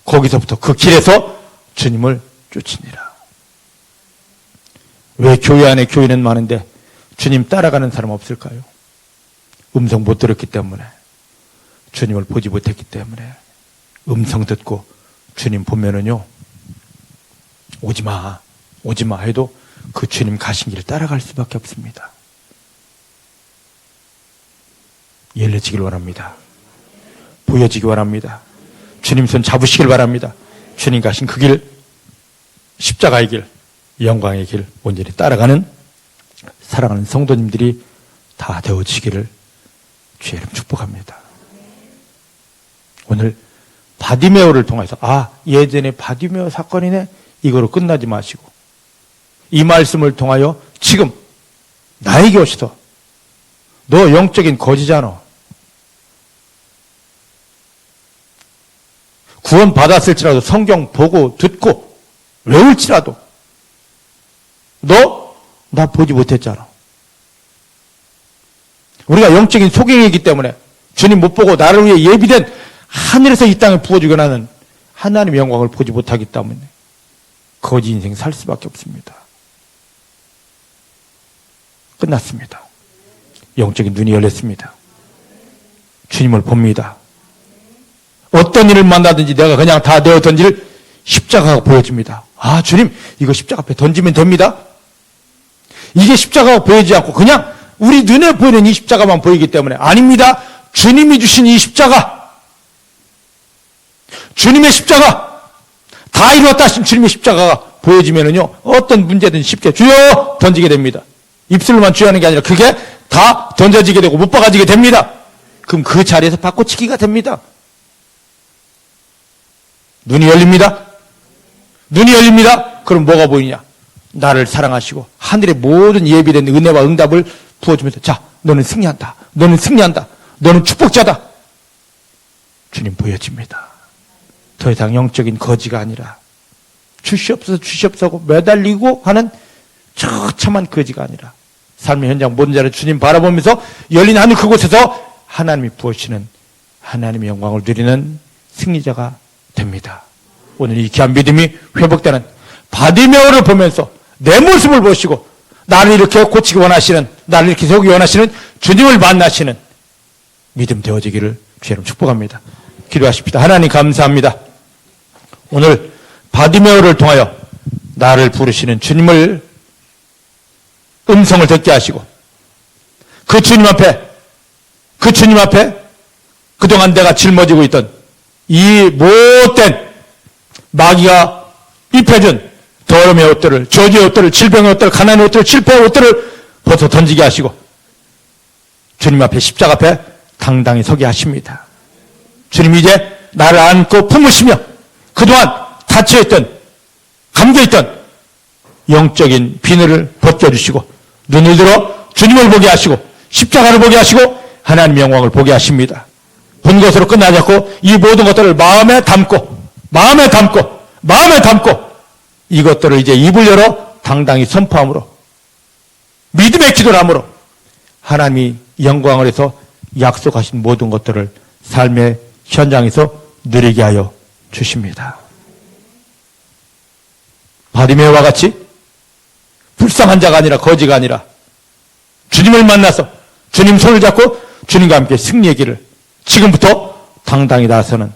거기서부터 그 길에서 주님을 쫓으니라. 왜 교회 안에 교인은 많은데 주님 따라가는 사람 없을까요? 음성 못 들었기 때문에, 주님을 보지 못했기 때문에. 음성 듣고 주님 보면은요, 오지마 해도 그 주님 가신 길을 따라갈 수밖에 없습니다. 열려지길 원합니다. 보여지기 원합니다. 주님 손 잡으시길 바랍니다. 주님 가신 그 길 십자가의 길, 영광의 길 온전히 따라가는 사랑하는 성도님들이 다 되어지기를 주의 이름 축복합니다. 오늘 바디메오를 통해서 예전에 바디메오 사건이네 이거로 끝나지 마시고 이 말씀을 통하여 지금 나에게 오셔서 너 영적인 거지잖아. 구원 받았을지라도 성경 보고 듣고 외울지라도 너 나 보지 못했잖아. 우리가 영적인 소경이기 때문에 주님 못 보고 나를 위해 예비된 하늘에서 이 땅에 부어주게 하는 하나님의 영광을 보지 못하기 때문에 거지 인생 살 수밖에 없습니다. 끝났습니다. 영적인 눈이 열렸습니다. 주님을 봅니다. 어떤 일을 만나든지 내가 그냥 다 내어 던질 십자가가 보여집니다. 주님 이거 십자가 앞에 던지면 됩니다. 이게 십자가가 보이지 않고 그냥 우리 눈에 보이는 이 십자가만 보이기 때문에 아닙니다. 주님이 주신 이 십자가, 주님의 십자가, 다 이루었다 하신 주님의 십자가가 보여지면은요 어떤 문제든 쉽게 주여 던지게 됩니다. 입술로만 주여하는 게 아니라 그게 다 던져지게 되고 못 박아지게 됩니다. 그럼 그 자리에서 바꿔치기가 됩니다. 눈이 열립니다. 눈이 열립니다. 그럼 뭐가 보이냐? 나를 사랑하시고 하늘의 모든 예비된 은혜와 응답을 부어주면서 자, 너는 승리한다. 너는 승리한다. 너는 축복자다. 주님 보여집니다. 더 이상 영적인 거지가 아니라 주시옵소서 주시옵소서 매달리고 하는 처참한 거지가 아니라 삶의 현장 모든 자를 주님 바라보면서 열린 하늘 그곳에서 하나님이 부어주시는 하나님의 영광을 누리는 승리자가 됩니다. 오늘 이 귀한 믿음이 회복되는 바디메오를 보면서 내 모습을 보시고 나를 이렇게 고치기 원하시는, 나를 이렇게 세우기 원하시는 주님을 만나시는 믿음 되어지기를 주의 이름 축복합니다. 기도하십시다. 하나님 감사합니다. 오늘 바디메오를 통하여 나를 부르시는 주님을 음성을 듣게 하시고 그 주님 앞에 그동안 내가 짊어지고 있던 이 못된 마귀가 입혀준 더러움의 옷들을, 저주의 옷들을, 질병의 옷들을, 가난의 옷들을, 실패의 옷들을 벗어 던지게 하시고 주님 앞에 십자가 앞에 당당히 서게 하십니다. 주님 이제 나를 안고 품으시며 그동안 닫혀있던, 감겨있던 영적인 비늘을 벗겨주시고 눈을 들어 주님을 보게 하시고 십자가를 보게 하시고 하나님의 영광을 보게 하십니다. 본 것으로 끝나지 않고 이 모든 것들을 마음에 담고 이것들을 이제 입을 열어 당당히 선포함으로 믿음의 기도를 함으로 하나님이 영광을 해서 약속하신 모든 것들을 삶의 현장에서 누리게 하여 주십니다. 바디메오와 같이 불쌍한 자가 아니라 거지가 아니라 주님을 만나서 주님 손을 잡고 주님과 함께 승리의 길을 지금부터 당당히 나서는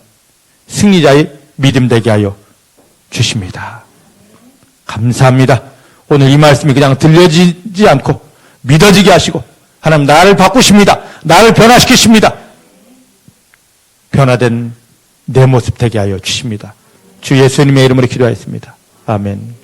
승리자의 믿음 되게 하여 주십니다. 감사합니다. 오늘 이 말씀이 그냥 들려지지 않고 믿어지게 하시고 하나님 나를 바꾸십니다. 나를 변화시키십니다. 변화된 내 모습 되게 하여 주십니다. 주 예수님의 이름으로 기도하였습니다. 아멘.